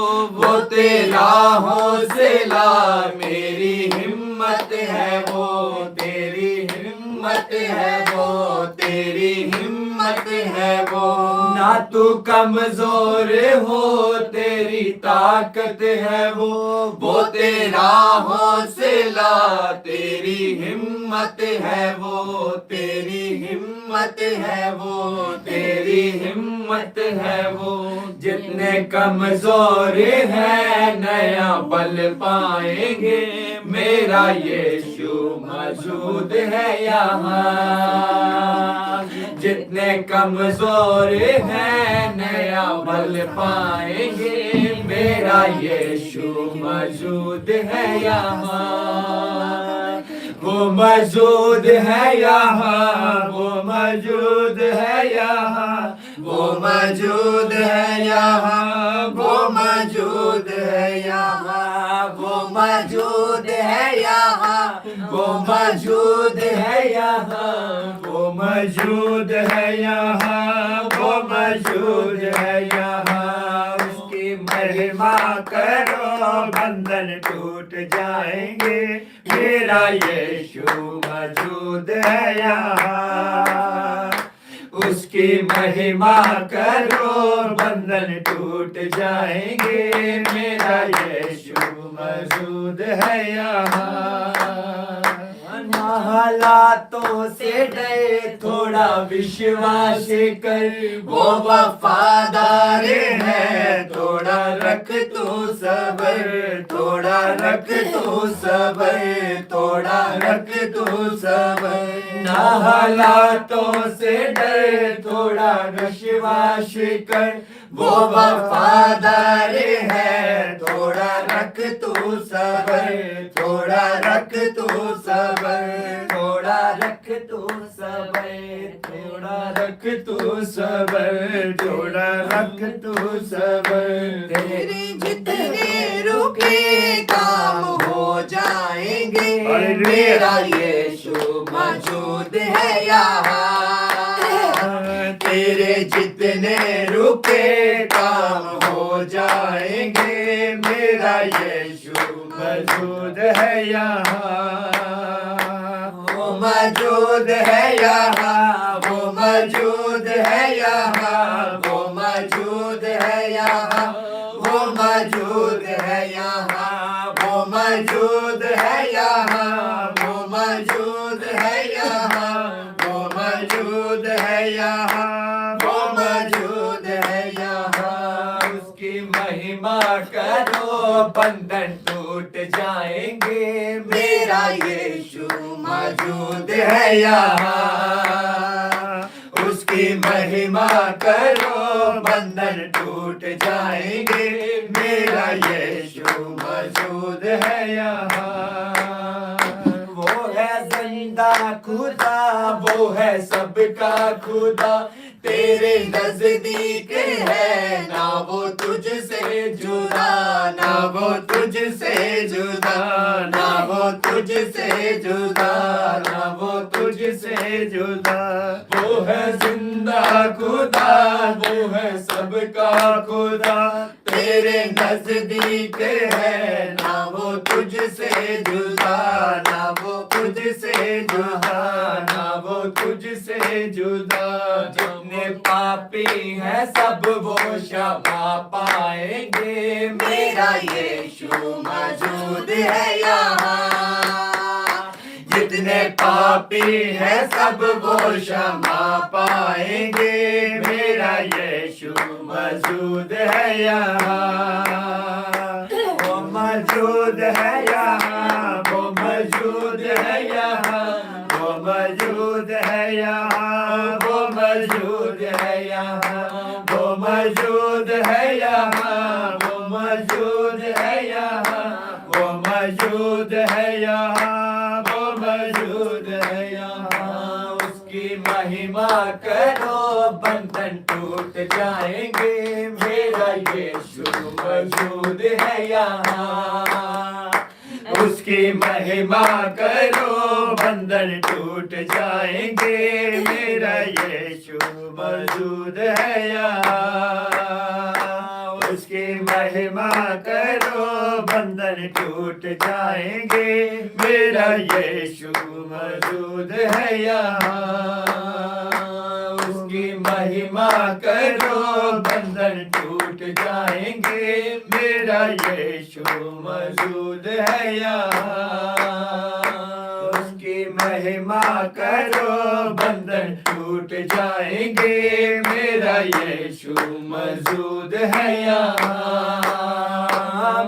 तेरा हौसला, मेरी हिम्मत है वो तेरी हिम्मत है वो तेरी हिम्मत है वो। ना तू कमजोर हो, तेरी ताकत है वो तेरा हौसला, तेरी हिम्मत है वो तेरी हिम्मत है वो तेरी हिम्मत है वो। जितने कमजोर है नया बल पाएंगे, मेरा यीशु मौजूद है यहाँ। जितने कमजोर है नया बल पाएंगे, मेरा यीशु मौजूद है यहाँ। वो मौजूद है यहाँ, वो मौजूद है यहाँ, वो मौजूद है यहाँ, वो मौजूद है यहाँ, वो मौजूद है यहाँ, वो मौजूद है यहाँ, वो मौजूद है यहाँ, वो मौजूद है यहाँ। उसकी महिमा करो बंधन टूट जाएंगे, मेरा यीशु मौजूद है यहाँ। उसकी महिमा करो बंधन टूट जाएंगे, मेरा यीशु मौजूद है यहाँ। हालातों से डरे थोड़ा विश्वास कर, वो वफादार है, थोड़ा रख तू सब्र, थोड़ा रख तू सब्र, थोड़ा रख तू सब्र। ना हालातों से डरे थोड़ा विश्वास कर, वो वफादार है, थोड़ा रख तू सब्र, थोड़ा रख तू सब्र, थोड़ा रख तू सब्र, थोड़ा रख तू सब्र, थोड़ा रख तू सब्र। तेरे जितने रुके काम हो जाएंगे, मेरा यीशु मौजूद है यहाँ। तेरे जितने रुके काम हो जाएंगे, मेरा यीशु मौजूद है यहाँ। वो मौजूद है यहाँ, वो मौजूद है यहाँ, वो मौजूद है यहाँ, वो मौजूद है यहाँ, वो मौजूद है यहाँ, वो मौजूद है यहाँ, वो मौजूद है यहाँ, वो मौजूद है यहाँ। उसकी महिमा करो बंधन टूट जाएंगे, मेरा यीशु मौजूद है यहाँ। उसकी महिमा करो बंधन टूट जाएंगे, मेरा यीशु मौजूद है यहाँ। वो है जिंदा खुदा, वो है सबका खुदा, तेरे नजदीक है ना वो तुझसे जुदा, ना वो तुझसे जुदा, ना वो तुझसे जुदा, ना वो तुझसे जुदा। वो है जिंदा खुदा, वो है सबका खुदा, तेरे नजदीक है ना वो तुझसे जुदा, ना वो तुझसे जुदा, ना वो तुझसे जुदा। जितने पापी हैं सब वो क्षमा पाएंगे, मेरा यीशु मौजूद है यहाँ। जितने पापी हैं सब वो क्षमा पाएंगे, मेरा यीशु मौजूद है यहाँ। वो मौजूद है यहाँ, वो मौजूद है यहाँ, वो मौजूद है यहाँ, वो मौजूद है यहाँ, वो मौजूद है यहाँ, वो मौजूद है यहाँ, वो मौजूद है यहाँ, वो मौजूद है यहाँ। उसकी महिमा करो बंधन टूट जाएंगे, मेरा यीशु मौजूद है यहाँ। उसकी महिमा करो बंधन टूट जाएंगे, मेरा यीशु मौजूद है यहाँ। उसकी महिमा करो बंधन टूट जाएंगे, मेरा यीशु मौजूद है यहाँ। उसकी महिमा करो बंधन टूट जाएंगे, मेरा यीशु मौजूद है यहाँ। उसकी महिमा करो बंधन टूट जाएंगे, मेरा यीशु मौजूद है यहाँ।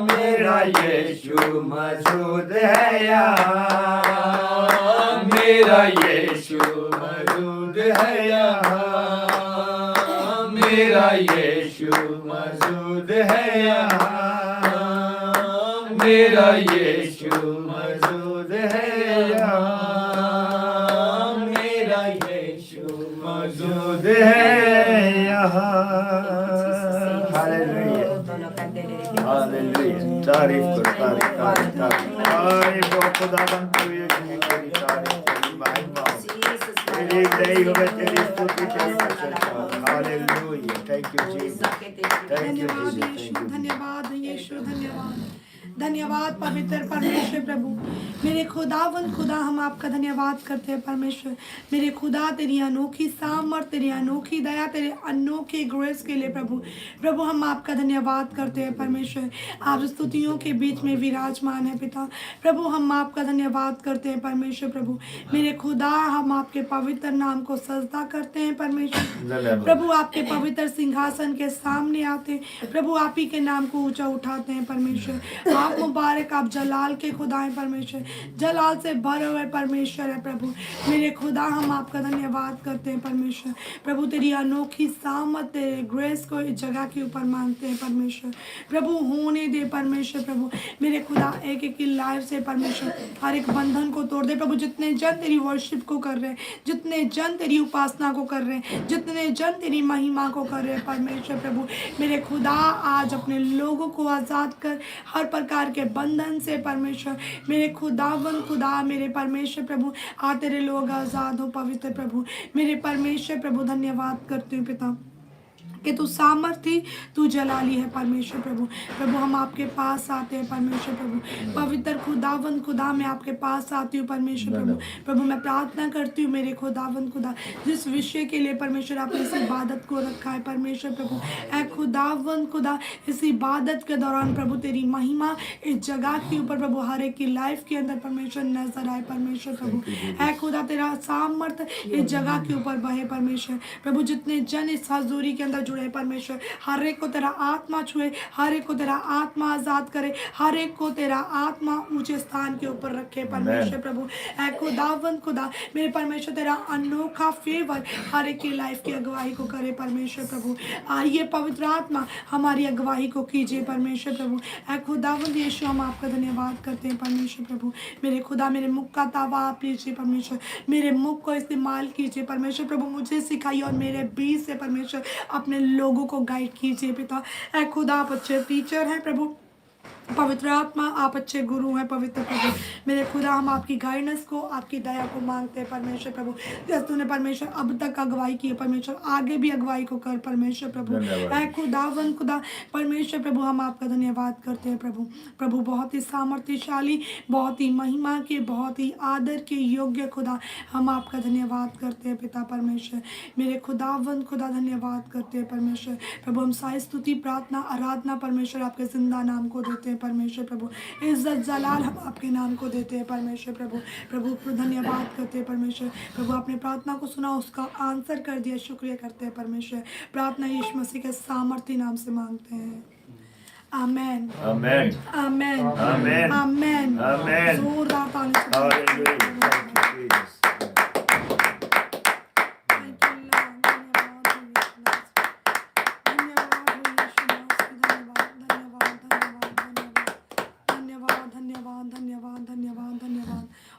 मेरा यीशु मौजूद है यहाँ, मेरा यीशु मौजूद है यहाँ, मेरा यीशु मौजूद है यहाँ, मेरा यीशु मौजूद है यहाँ, मेरा यीशु मौजूद है यहाँ। हालेलुया, तारीफ करो, तारीफ, तारीफ, तारीफ। आए वो खुदावन तू यीशु तेरी तारीफ, तेरी महिमा हो। तेरी दया हो, तेरी स्तुति, तेरी प्रशंसा। Hallelujah, thank you Jesus, thank you धन्यवाद जीसस, यीशु, धन्यवाद यीशु, धन्यवाद धन्यवाद पवित्र परमेश्वर प्रभु। मेरे खुदावंद खुदा हम आपका धन्यवाद करते हैं परमेश्वर। मेरे खुदा तेरी अनोखी सामर्थ, तेरी अनोखी दया, तेरे अनोखे ग्रेस के लिए प्रभु प्रभु हम आपका धन्यवाद करते हैं परमेश्वर। आप स्तुतियों के बीच में विराजमान है पिता प्रभु। हम आपका धन्यवाद करते हैं परमेश्वर प्रभु। मेरे खुदा हम आपके पवित्र नाम को सजदा करते हैं परमेश्वर प्रभु। आपके पवित्र सिंहासन के सामने आते हैं प्रभु। आप ही के नाम को ऊंचा उठाते हैं परमेश्वर। आप मुबारक, आप जलाल के खुदा हैं परमेश्वर। जलाल से भरे हुए परमेश्वर है प्रभु। मेरे खुदा हम आपका धन्यवाद करते हैं परमेश्वर प्रभु। तेरी अनोखी सामत, तेरे ग्रेस को इस जगह के ऊपर मांगते हैं परमेश्वर प्रभु। होने दे परमेश्वर प्रभु। मेरे खुदा एक एक की लाइफ से परमेश्वर हर एक बंधन को तोड़ दे प्रभु। जितने जन तेरी वर्शिप को कर रहे हैं, जितने जन तेरी उपासना को कर रहे हैं, जितने जन तेरी महिमा को कर रहे हैं परमेश्वर प्रभु। मेरे खुदा आज अपने लोगों को आज़ाद कर हर प्रकार के बंधन से परमेश्वर। मेरे खुदा मेरे परमेश्वर प्रभु, आ तेरे लोग आज़ाद हो पवित्र प्रभु। मेरे परमेश्वर प्रभु धन्यवाद करती हूँ पिता कि तू सामर्थी, तू जलाली है परमेश्वर प्रभु। प्रभु हम आपके पास आते हैं परमेश्वर प्रभु। पवित्र खुदावंद खुदा मैं आपके पास आती हूँ परमेश्वर प्रभु। प्रभु मैं प्रार्थना करती हूँ मेरे खुदावंद खुदा, जिस विषय के लिए परमेश्वर आपने इस इबादत को रखा है परमेश्वर प्रभु। ऐ खुदावंद खुदा, इस इबादत के दौरान प्रभु तेरी महिमा इस जगह के ऊपर प्रभु हर एक की लाइफ के अंदर परमेश्वर नजर आए परमेश्वर प्रभु। ऐ खुदा तेरा सामर्थ इस जगह के ऊपर बहे परमेश्वर प्रभु। जितने जन इस हजूरी के अंदर जुड़े परमेश्वर, हर एक को तेरा आत्मा छुए, हर एक को तेरा आत्मा आजाद करे, हर एक को तेरा आत्मा ऊंचे स्थान के ऊपर रखे परमेश्वर प्रभु। ऐ खुदावंद खुदा मेरे परमेश्वर तेरा अनोखा फेवर हर एक की लाइफ की अगुवाई को करे परमेश्वर प्रभु। आइए पवित्र आत्मा हमारी अगुवाई को कीजिए परमेश्वर प्रभु। ऐ खुदावंद यीशु हम आपका धन्यवाद करते हैं परमेश्वर प्रभु। मेरे खुदा मेरे मुख का तावा आप लीजिए परमेश्वर। मेरे मुख को इस्तेमाल कीजिए परमेश्वर प्रभु। मुझे सिखाइए और मेरे बीच से परमेश्वर अपने लोगों को गाइड कीजिए पिता। ऐ खुदा आप अच्छे टीचर हैं प्रभु। पवित्र आत्मा आप अच्छे गुरु हैं पवित्र प्रभु। मेरे खुदा हम आपकी गाइडेंस को, आपकी दया को मांगते हैं परमेश्वर प्रभु। जैसे तूने परमेश्वर अब तक अगुवाई की है परमेश्वर, आगे भी अगुवाई को कर परमेश्वर प्रभु। ऐ खुदावंद खुदा परमेश्वर प्रभु हम आपका धन्यवाद करते हैं प्रभु। प्रभु बहुत ही सामर्थ्यशाली, बहुत ही महिमा के, बहुत ही आदर के योग्य खुदा हम आपका धन्यवाद करते हैं पिता परमेश्वर। मेरे खुदावंद खुदा धन्यवाद करते हैं परमेश्वर प्रभु। हम सारी स्तुति प्रार्थना आराधना परमेश्वर आपके जिंदा नाम को देते हैं परमेश्वर प्रभु। इज्जत जलाल हम आपके नाम को देते हैं परमेश्वर प्रभु। प्रभु धन्यवाद करते हैं परमेश्वर प्रभु। आपने प्रार्थना को सुना, उसका आंसर कर दिया, शुक्रिया करते हैं परमेश्वर। प्रार्थना यीशु मसीह के सामर्थी नाम से मांगते हैं, आमेन आमेन आमेन आमेन आमेन आमेन। जोरदार ताली से हालेलुया।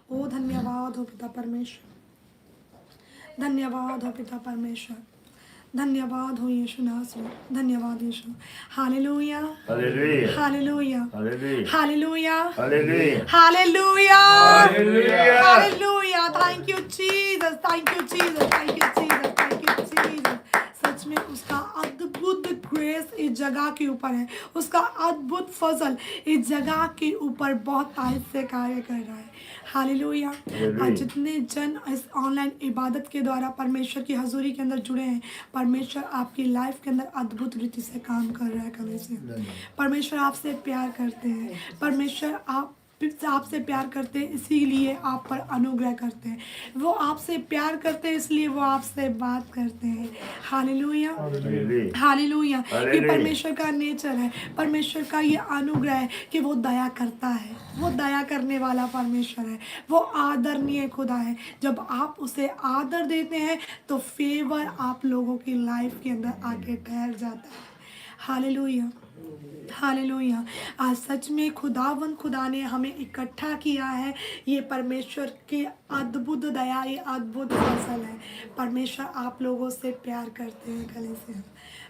ओ धन्यवाद हो पिता परमेश्वर, धन्यवाद हो पिता परमेश्वर, धन्यवाद हो यीशु नासरी, धन्यवाद यीशु। Hallelujah hallelujah hallelujah hallelujah hallelujah hallelujah hallelujah hallelujah. Hallelujah. Thank you Jesus, thank you Jesus, thank you Jesus, thank you Jesus. सच में उसका अद्भुत ग्रेस इस जगह के ऊपर है, उसका अद्भुत फजल इस जगह के ऊपर बहुत तारीफ से कार्य कर रहा है। हालेलुया। आज जितने जन इस ऑनलाइन इबादत के द्वारा परमेश्वर की हजूरी के अंदर जुड़े हैं, परमेश्वर आपकी लाइफ के अंदर अद्भुत रीति से काम कर रहा है कभी से। परमेश्वर आपसे प्यार करते हैं, परमेश्वर आपसे प्यार करते हैं, इसीलिए आप पर अनुग्रह करते हैं। वो आपसे प्यार करते हैं, इसलिए वो आपसे बात करते हैं। Hallelujah hallelujah. ये परमेश्वर का नेचर है, परमेश्वर का ये अनुग्रह है कि वो दया करता है, वो दया करने वाला परमेश्वर है, वो आदरणीय खुदा है। जब आप उसे आदर देते हैं तो फेवर आप लोगों की लाइफ के अंदर आके ठहर जाता है। Hallelujah hallelujah. आज सच में खुदावंद खुदा ने हमें इकट्ठा किया है। ये परमेश्वर की अद्भुत दया, ये अद्भुत फसल है। परमेश्वर आप लोगों से प्यार करते हैं, गले से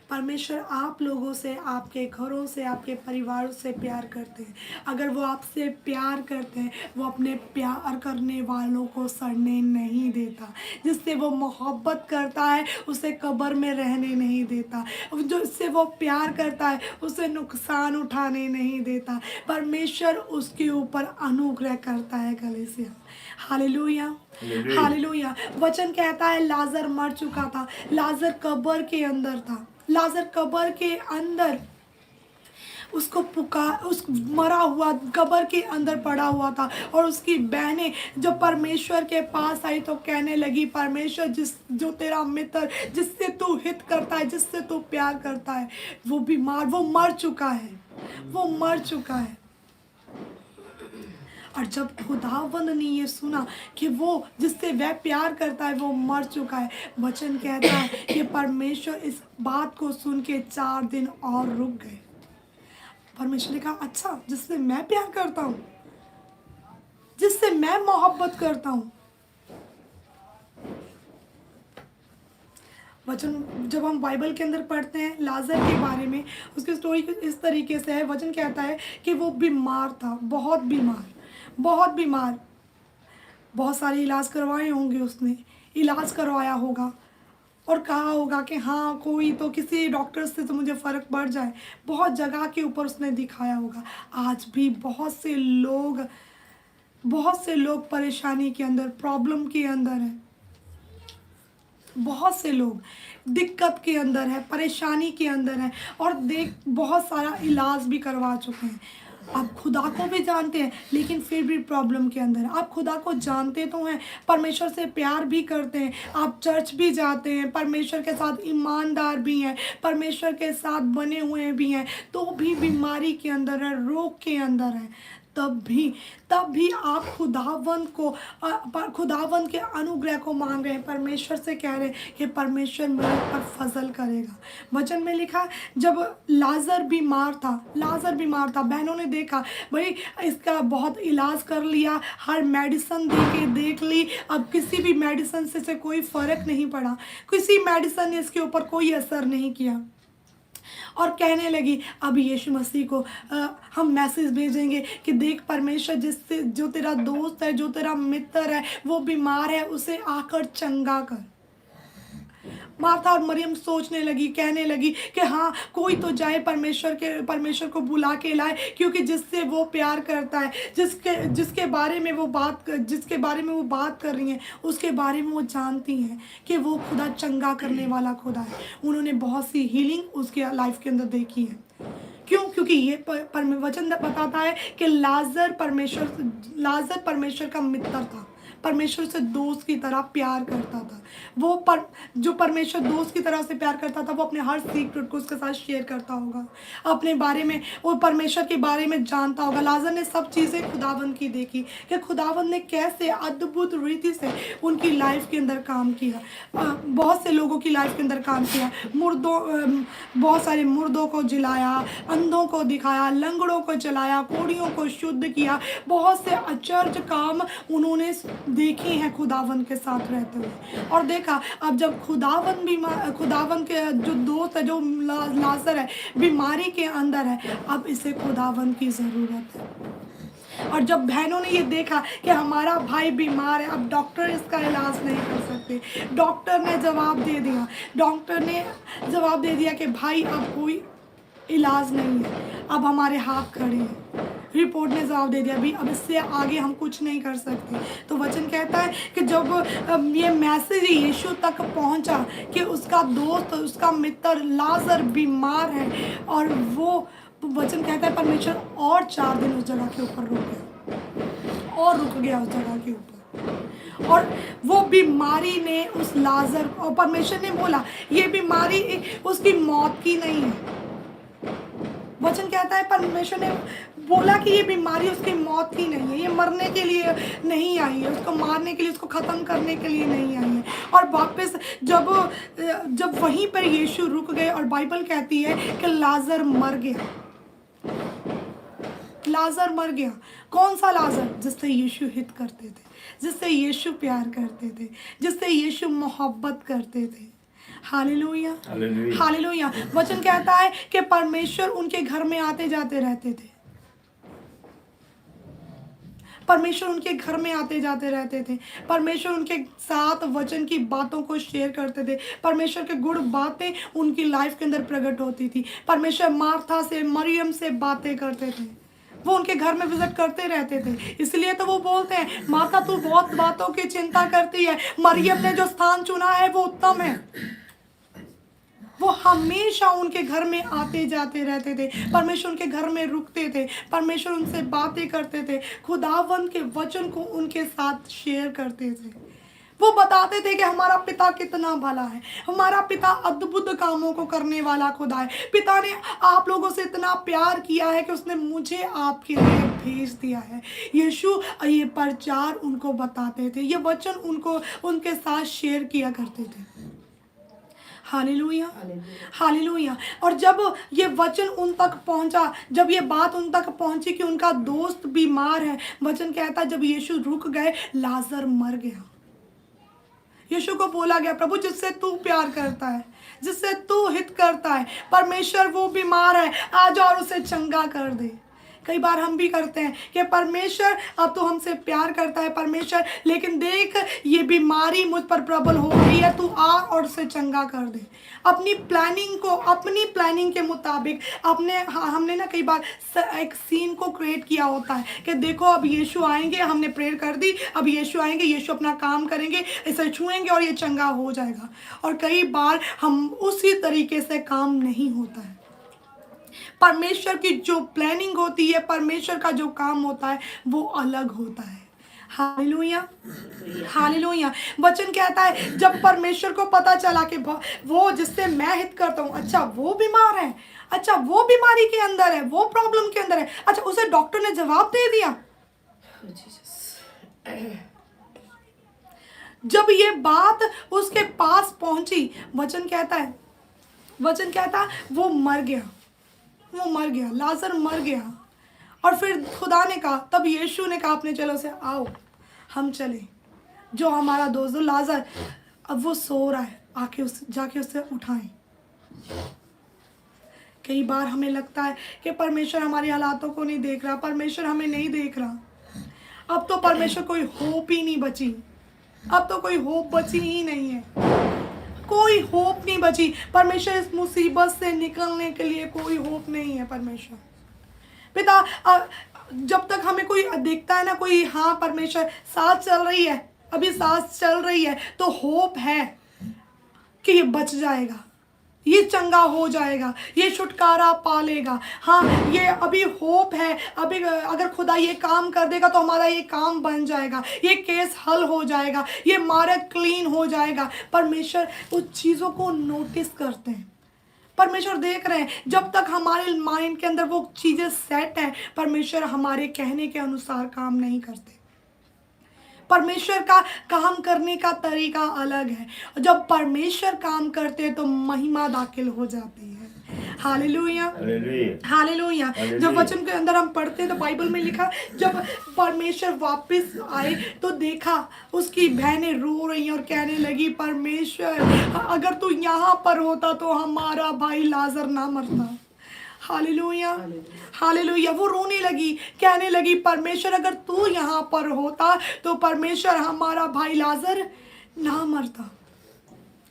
परमेश्वर आप लोगों से, आपके घरों से, आपके परिवारों से प्यार करते हैं। अगर वो आपसे प्यार करते हैं, वो अपने प्यार करने वालों को सड़ने नहीं देता। जिससे वो मोहब्बत करता है उसे कब्र में रहने नहीं देता। जो इससे वो प्यार करता है उसे नुकसान उठाने नहीं देता। परमेश्वर उसके ऊपर अनुग्रह करता है। कलीसिया, हालेलुया, हालेलुया। हालेलुया। वचन कहता है लाजर मर चुका था, लाजर कब्र के अंदर था, लाजर कब्र के अंदर उसको उस मरा हुआ कब्र के अंदर पड़ा हुआ था। और उसकी बहनें जब परमेश्वर के पास आई तो कहने लगी, परमेश्वर जो तेरा मित्र, जिससे तू हित करता है, जिससे तू प्यार करता है, वो बीमार, वो मर चुका है, वो मर चुका है। और जब खुदावंद ने ये सुना कि वो जिससे वह प्यार करता है वो मर चुका है, वचन कहता है कि परमेश्वर इस बात को सुन के 4 दिन और रुक गए। परमेश्वर ने कहा, अच्छा, जिससे मैं प्यार करता हूँ, जिससे मैं मोहब्बत करता हूँ। वचन जब हम बाइबल के अंदर पढ़ते हैं लाजर के बारे में, उसकी स्टोरी इस तरीके से है। वचन कहता है कि वो बीमार था, बहुत बीमार, बहुत बीमार। बहुत सारे इलाज करवाए होंगे, उसने इलाज करवाया होगा और कहा होगा कि हाँ, कोई तो किसी डॉक्टर से तो मुझे फ़र्क पड़ जाए। बहुत जगह के ऊपर उसने दिखाया होगा। आज भी बहुत से लोग परेशानी के अंदर, प्रॉब्लम के अंदर हैं। बहुत से लोग दिक्कत के अंदर है, परेशानी के अंदर है, और बहुत सारा इलाज भी करवा चुके हैं। आप खुदा को भी जानते हैं लेकिन फिर भी प्रॉब्लम के अंदर है। आप खुदा को जानते तो हैं, परमेश्वर से प्यार भी करते हैं, आप चर्च भी जाते हैं, परमेश्वर के साथ ईमानदार भी हैं, परमेश्वर के साथ बने हुए भी हैं, तो भी बीमारी के अंदर है, रोग के अंदर है। तब भी आप खुदावंद के अनुग्रह को मांग रहे हैं, परमेश्वर से कह रहे हैं कि परमेश्वर मेरे पर फजल करेगा। वचन में लिखा, जब लाजर बीमार था, बहनों ने देखा, भाई इसका बहुत इलाज कर लिया, हर मेडिसिन देख ली, अब किसी भी मेडिसिन से कोई फ़र्क नहीं पड़ा, किसी मेडिसिन ने इसके ऊपर कोई असर नहीं किया। और कहने लगी, अब यीशु मसीह को हम मैसेज भेजेंगे कि देख, परमेश्वर जो तेरा दोस्त है, जो तेरा मित्र है, वो बीमार है, उसे आकर चंगा कर। मार्था और मरियम सोचने लगी, कहने लगी कि हाँ, कोई तो जाए, परमेश्वर को बुला के लाए, क्योंकि जिससे वो प्यार करता है, जिसके बारे में वो बात कर रही हैं, उसके बारे में वो जानती हैं कि वो खुदा चंगा करने वाला खुदा है। उन्होंने बहुत सी हीलिंग उसके लाइफ के अंदर देखी है। क्यों? क्योंकि ये वचन बताता है कि लाजर परमेश्वर का मित्र था, परमेश्वर से दोस्त की तरह प्यार करता था। जो परमेश्वर दोस्त की तरह से प्यार करता था, वो अपने हर सीक्रेट को उसके साथ शेयर करता होगा, अपने बारे में, वो परमेश्वर के बारे में जानता होगा। लाजर ने सब चीज़ें खुदावंद की देखी कि खुदावंद ने कैसे अद्भुत रीति से उनकी लाइफ के अंदर काम किया, बहुत से लोगों की लाइफ के अंदर काम किया। बहुत सारे मुर्दों को जिलाया, अंधों को दिखाया, लंगड़ों को चलाया, कोढ़ियों को शुद्ध किया। बहुत से आश्चर्य काम उन्होंने देखे हैं खुदावंद के साथ रहते हुए। और देखा, अब जब खुदावंद के जो दोस्त है, जो लाजर है, बीमारी के अंदर है, अब इसे खुदावंद की ज़रूरत है। और जब बहनों ने ये देखा कि हमारा भाई बीमार है, अब डॉक्टर इसका इलाज नहीं कर सकते, डॉक्टर ने जवाब दे दिया कि भाई अब कोई इलाज नहीं है, अब हमारे हाथ खड़े हैं। रिपोर्ट ने जवाब दे दिया, भी अब इससे आगे हम कुछ नहीं कर सकते। तो वचन कहता है कि जब ये मैसेज यीशु तक पहुंचा कि उसका दोस्त, उसका मित्र लाजर बीमार है, और वो वचन कहता है परमेश्वर और 4 दिन उस जगह के ऊपर रुक गया उस जगह के ऊपर। और वो बीमारी ने उस लाजर, और परमेश्वर ने बोला ये बीमारी उसकी मौत की नहीं है। वचन कहता है परमेश्वर ने बोला कि ये बीमारी उसकी मौत की नहीं है, ये मरने के लिए नहीं आई है, उसको मारने के लिए, उसको ख़त्म करने के लिए नहीं आई है। और वापस जब वहीं पर यीशु रुक गए, और बाइबल कहती है कि लाजर मर गया। लाजर मर गया। कौन सा लाजर? जिससे यीशु हित करते थे, जिससे यीशु प्यार करते थे, जिससे यीशु मोहब्बत करते थे। Hallelujah, hallelujah. हालेलुया। वचन कहता है कि परमेश्वर उनके घर में आते जाते रहते थे। परमेश्वर उनके घर में आते जाते रहते थे। परमेश्वर उनके साथ वचन की बातों को शेयर करते थे। परमेश्वर के गुड बातें उनकी लाइफ के अंदर प्रकट होती थी। परमेश्वर मार्था से, मरियम से बातें करते थे। वो उनके घर में विजिट करते रहते थे। इसलिए तो वो बोलते हैं, माता तू बहुत बातों की चिंता करती है, मरियम ने जो स्थान चुना है वो उत्तम है। वो हमेशा उनके घर में आते जाते रहते थे। परमेश्वर उनके घर में रुकते थे। परमेश्वर उनसे बातें करते थे। खुदावंद के वचन को उनके साथ शेयर करते थे। वो बताते थे कि हमारा पिता कितना भला है, हमारा पिता अद्भुत कामों को करने वाला खुदा है। पिता ने आप लोगों से इतना प्यार किया है कि उसने मुझे आपके लिए भेज दिया है। यीशु ये प्रचार उनको बताते थे, ये वचन उनको उनके साथ शेयर किया करते थे। Hallelujah, hallelujah. और जब ये वचन उन तक पहुंचा, जब ये बात उन तक पहुंची कि उनका दोस्त बीमार है, वचन कहता जब यीशु रुक गए, लाजर मर गया। यीशु को बोला गया, प्रभु जिससे तू प्यार करता है, जिससे तू हित करता है, परमेश्वर वो बीमार है, आ जा और उसे चंगा कर दे। कई बार हम भी करते हैं कि परमेश्वर अब तो हमसे प्यार करता है परमेश्वर, लेकिन देख ये बीमारी मुझ पर प्रबल हो गई है, तू आ और उसे चंगा कर दे। अपनी प्लानिंग के मुताबिक हमने ना कई बार एक सीन को क्रिएट किया होता है कि देखो अब यीशु आएंगे, हमने प्रेयर कर दी, अब यीशु आएंगे, यीशु अपना काम करेंगे, इसे छुएंगे और ये चंगा हो जाएगा। और कई बार हम उसी तरीके से काम नहीं होता है। परमेश्वर की जो प्लानिंग होती है, परमेश्वर का जो काम होता है वो अलग होता है। Hallelujah, hallelujah. वचन कहता है जब परमेश्वर को पता चला कि वो जिससे मैं हित करता हूँ, अच्छा वो बीमार है, अच्छा वो बीमारी के अंदर है, वो प्रॉब्लम के अंदर है, अच्छा उसे डॉक्टर ने जवाब दे दिया। जब ये बात उसके पास पहुंची, वचन कहता वो मर गया, लाजर मर गया। और फिर खुदा ने कहा, तब यीशु ने कहा अपने चेलों से, आओ हम चले, जो हमारा दोस्त लाजर अब वो सो रहा है, जाके उसे उठाएं। कई बार हमें लगता है कि परमेश्वर हमारे हालातों को नहीं देख रहा, परमेश्वर हमें नहीं देख रहा। अब तो परमेश्वर कोई होप ही नहीं बची, अब तो कोई होप बची ही नहीं है, कोई होप नहीं बची। परमेश्वर इस मुसीबत से निकलने के लिए कोई होप नहीं है। परमेश्वर पिता जब तक हमें कोई देखता है ना, कोई हाँ परमेश्वर सांस चल रही है, अभी सांस चल रही है, तो होप है कि ये बच जाएगा, ये चंगा हो जाएगा, ये छुटकारा पा लेगा। हाँ ये अभी होप है, अभी अगर खुदा ये काम कर देगा तो हमारा ये काम बन जाएगा, ये केस हल हो जाएगा, ये मार्ग क्लीन हो जाएगा। परमेश्वर उस चीज़ों को नोटिस करते हैं, परमेश्वर देख रहे हैं। जब तक हमारे माइंड के अंदर वो चीज़ें सेट हैं, परमेश्वर हमारे कहने के अनुसार काम नहीं करते। परमेश्वर का काम करने का तरीका अलग है। जब परमेश्वर काम करते हैं तो महिमा दाखिल हो जाती है। Hallelujah, hallelujah. जब वचन के अंदर हम पढ़ते हैं तो बाइबल में लिखा, जब परमेश्वर वापस आए तो देखा उसकी बहनें रो रही और कहने लगी, परमेश्वर अगर तू यहाँ पर होता तो हमारा भाई लाजर ना मरता। Hallelujah, hallelujah. वो रोने लगी, कहने लगी, परमेश्वर अगर तू यहाँ पर होता तो परमेश्वर हमारा भाई लाजर ना मरता,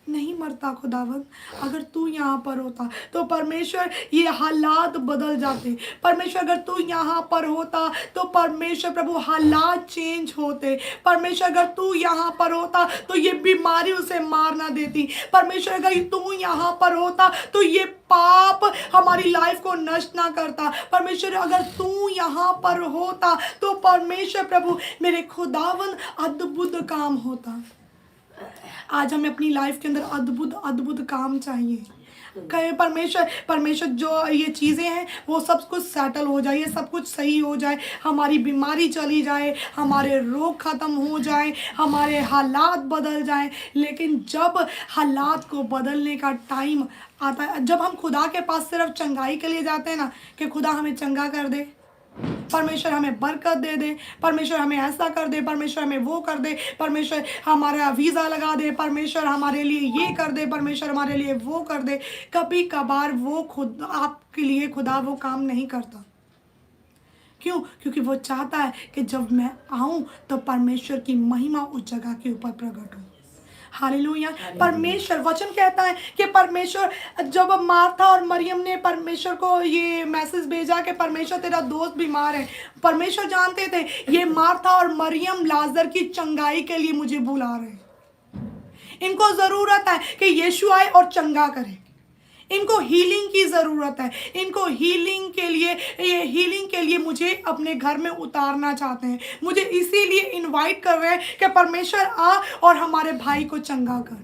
नहीं मरता। खुदावंद अगर तू यहाँ पर होता तो परमेश्वर ये हालात बदल जाते। परमेश्वर अगर तू यहाँ पर होता तो परमेश्वर प्रभु हालात चेंज होते। परमेश्वर अगर तू यहाँ पर होता तो ये बीमारी उसे मार ना देती। परमेश्वर अगर तू यहाँ पर होता तो ये पाप हमारी लाइफ को नष्ट ना करता। परमेश्वर अगर तू यहाँ पर होता तो परमेश्वर प्रभु मेरे खुदावंद अद्भुत काम होता। आज हमें अपनी लाइफ के अंदर अद्भुत काम चाहिए। कहे परमेश्वर जो ये चीज़ें हैं वो सब कुछ सेटल हो जाए, ये सब कुछ सही हो जाए, हमारी बीमारी चली जाए, हमारे रोग ख़त्म हो जाए, हमारे हालात बदल जाएं। लेकिन जब हालात को बदलने का टाइम आता है, जब हम खुदा के पास सिर्फ चंगाई के लिए जाते हैं ना, कि खुदा हमें चंगा कर दे, परमेश्वर हमें बरकत दे दे, परमेश्वर हमें ऐसा कर दे, परमेश्वर हमें वो कर दे, परमेश्वर हमारा वीज़ा लगा दे, परमेश्वर हमारे लिए ये कर दे, परमेश्वर हमारे लिए वो कर दे। कभी कभार वो खुद आपके लिए खुदा वो काम नहीं करता। क्यों? क्योंकि वो चाहता है कि जब मैं आऊं तो परमेश्वर की महिमा उस जगह के ऊपर प्रकट हो। हालेलुया। परमेश्वर, वचन कहता है कि परमेश्वर, जब मार्था और मरियम ने परमेश्वर को ये मैसेज भेजा कि परमेश्वर तेरा दोस्त बीमार है, परमेश्वर जानते थे ये मार्था और मरियम लाजर की चंगाई के लिए मुझे बुला रहे हैं। इनको ज़रूरत है कि यीशु आए और चंगा करे। इनको हीलिंग की ज़रूरत है। इनको हीलिंग के लिए मुझे अपने घर में उतारना चाहते हैं। मुझे इसीलिए इनवाइट कर रहे हैं कि परमेश्वर आ और हमारे भाई को चंगा कर।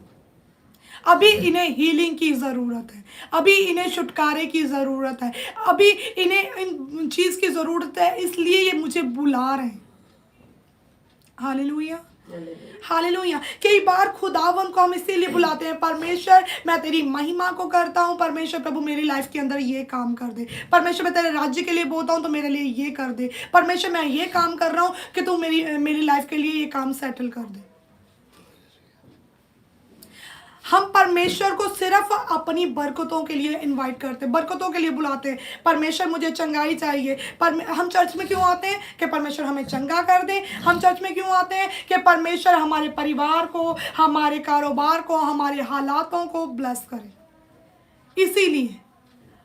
अभी इन्हें हीलिंग की ज़रूरत है, अभी इन्हें छुटकारे की ज़रूरत है, अभी इन्हें इन चीज़ की ज़रूरत है, इसलिए ये मुझे बुला रहे हैं। Hallelujah, hallelujah. कई बार खुदावन को हम इसीलिए बुलाते हैं, परमेश्वर मैं तेरी महिमा को करता हूँ, परमेश्वर प्रभु मेरी लाइफ के अंदर ये काम कर दे, परमेश्वर मैं तेरे राज्य के लिए बोलता हूँ तो मेरे लिए ये कर दे, परमेश्वर मैं ये काम कर रहा हूँ कि तू मेरी लाइफ के लिए ये काम सेटल कर दे। हम परमेश्वर को सिर्फ अपनी बरकतों के लिए इनवाइट करते हैं, बरकतों के लिए बुलाते हैं। परमेश्वर मुझे चंगाई चाहिए। हम चर्च में क्यों आते हैं? कि परमेश्वर हमें चंगा कर दे। हम चर्च में क्यों आते हैं? कि परमेश्वर हमारे परिवार को, हमारे कारोबार को, हमारे हालातों को ब्लेस करे। इसीलिए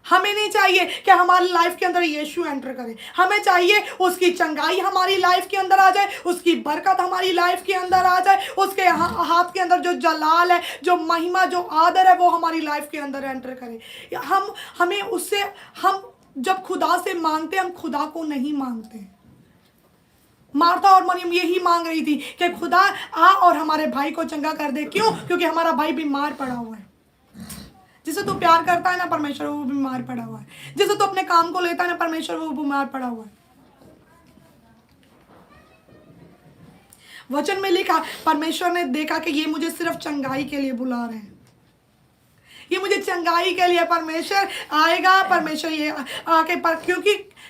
हमें नहीं चाहिए कि हमारी लाइफ के अंदर यीशु एंटर करे, हमें चाहिए उसकी चंगाई हमारी लाइफ के अंदर आ जाए, उसकी बरकत हमारी लाइफ के अंदर आ जाए, उसके हाथ के अंदर जो जलाल है, जो महिमा, जो आदर है वो हमारी लाइफ के अंदर एंटर करे। हमें उससे, हम जब खुदा से मांगते हम खुदा को नहीं मांगते। मार्था और मरियम यही मांग रही थी कि खुदा आ और हमारे भाई को चंगा कर दे। क्यों? क्योंकि हमारा भाई बीमार पड़ा हुआ है। जिसे तू प्यार करता है ना परमेश्वर, वो बीमार पड़ा हुआ है। जिसे तू अपने काम को लेता है ना परमेश्वर, वो बीमार पड़ा हुआ है। वचन में लिखा, परमेश्वर ने देखा कि ये मुझे सिर्फ चंगाई के लिए बुला रहे हैं, ये मुझे चंगाई के लिए परमेश्वर आएगा। परमेश्वर ये आके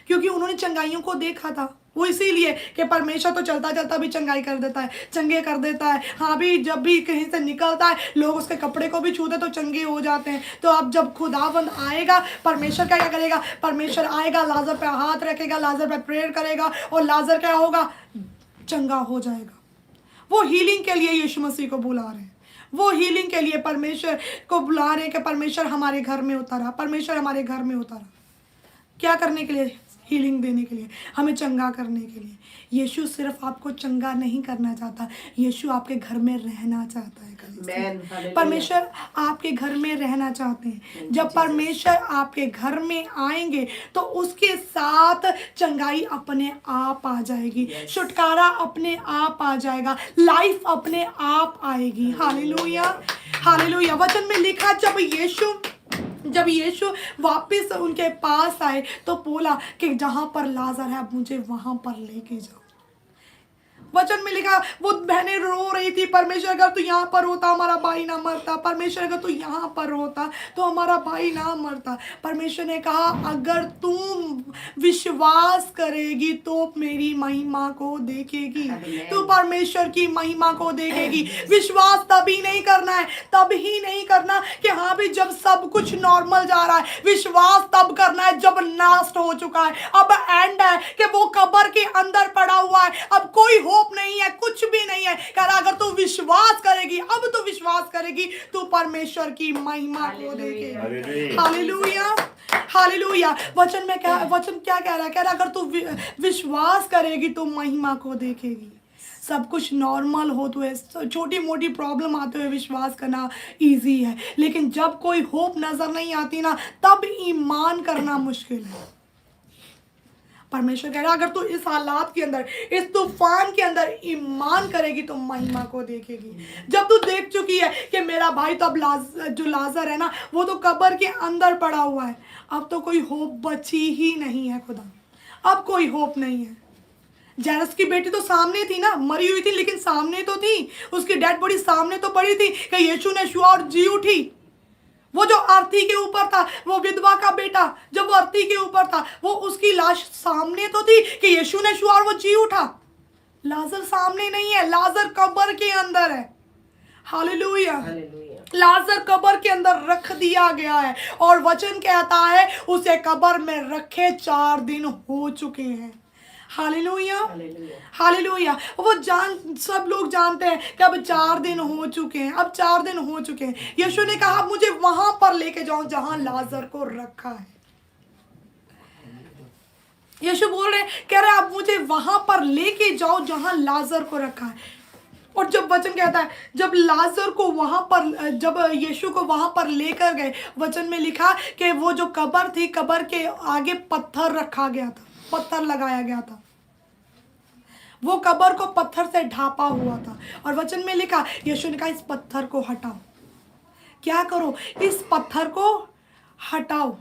क्योंकि उन्होंने चंगाइयों को देखा था, वो इसीलिए कि परमेश्वर तो चलता चलता भी चंगाई कर देता है, चंगे कर देता है। हाँ भी, जब भी कहीं से निकलता है लोग उसके कपड़े को भी छूते तो चंगे हो जाते हैं। तो अब जब खुदावंद आएगा, परमेश्वर क्या करेगा? परमेश्वर आएगा, लाजर पे हाथ रखेगा, लाजर पे प्रेयर करेगा और लाजर क्या होगा? चंगा हो जाएगा। वो हीलिंग के लिए यीशु मसीह को बुला रहे हैं, वो हीलिंग के लिए परमेश्वर को बुला रहे हैं कि परमेश्वर हमारे घर में उतारा, परमेश्वर हमारे घर में उतारा। क्या करने के लिए? हीलिंग देने के लिए, हमें चंगा करने के लिए। यीशु सिर्फ आपको चंगा नहीं करना चाहता, यीशु आपके घर में रहना चाहता है। परमेश्वर आपके घर में रहना चाहते हैं। जब परमेश्वर आपके घर में आएंगे तो उसके साथ चंगाई अपने आप आ जाएगी, छुटकारा अपने आप आ जाएगा, लाइफ अपने आप आएगी। Hallelujah, hallelujah. वचन में लिखा, जब यीशु वापस उनके पास आए तो बोला कि जहाँ पर लाजर है मुझे वहाँ पर लेके जाओ। वचन में लिखा, वो बहनें रो रही थी, परमेश्वर अगर तू यहाँ पर होता हमारा भाई ना मरता, परमेश्वर अगर तू यहाँ पर होता तो हमारा भाई ना मरता। परमेश्वर ने कहा, अगर तुम विश्वास करेगी तो मेरी महिमा को देखेगी, तो परमेश्वर की महिमा को देखेगी। विश्वास तभी नहीं करना है, तब ही नहीं करना कि हाँ भी जब सब कुछ नॉर्मल जा रहा है। विश्वास तब करना है जब नाश हो चुका है, अब एंड है, कि वो कब्र के अंदर पड़ा हुआ है, अब कोई होप नहीं है, कुछ भी नहीं है। कर अगर तू विश्वास करेगी, अब तू विश्वास करेगी, तू परमेश्वर की महिमा को देखेगी। Hallelujah, hallelujah. वचन क्या कह रहा है? कह रहा अगर तू विश्वास करेगी तो महिमा को देखेगी। सब कुछ नॉर्मल हो तो छोटी मोटी प्रॉब्लम आते हुए विश्वास करना इजी है, लेकिन जब कोई होप नजर नहीं आती ना, तब ईमान करना मुश्किल है। परमेश्वर कह रहा है, अगर तू इस हालात के अंदर, इस तूफान के अंदर ईमान करेगी तो महिमा को देखेगी। जब तू देख चुकी है कि मेरा भाई तो अब जो लाजर है ना, वो तो कब्र के अंदर पड़ा हुआ है, अब तो कोई होप बची ही नहीं है खुदा, अब कोई होप नहीं है। जैरस की बेटी तो सामने थी ना, मरी हुई थी लेकिन सामने तो थी, उसकी डेड बॉडी सामने तो पड़ी थी कि यीशु ने छुआ और जी उठी। वो जो अर्थी के ऊपर था, वो विधवा का बेटा जब वो अर्थी के ऊपर था, वो उसकी लाश सामने तो थी कि यीशु ने छुआ और वो जी उठा। लाजर सामने नहीं है, लाजर कब्र के अंदर है। हालेलुया। हालेलुया। लाजर कब्र के अंदर रख दिया गया है और वचन कहता है उसे कब्र में रखे 4 दिन हो चुके हैं। Hallelujah, hallelujah. हालेलुया। वो सब लोग जानते हैं कि अब 4 दिन हो चुके हैं, अब 4 दिन हो चुके हैं। यीशु ने कहा मुझे वहां पर लेके जाओ जहां लाजर को रखा है। यीशु बोल रहे, कह रहे आप मुझे वहां पर लेके जाओ जहां लाजर को रखा है। और जब वचन कहता है जब लाजर को वहां पर, जब यीशु को वहां पर लेकर गए, वचन में लिखा कि वो जो कब्र थी, कब्र के आगे पत्थर रखा गया था, पत्थर लगाया गया था। वो कब्र को पत्थर से ढापा हुआ था और वचन में लिखा, यीशु ने कहा इस पत्थर को हटाओ। क्या करो? इस पत्थर को हटाओ।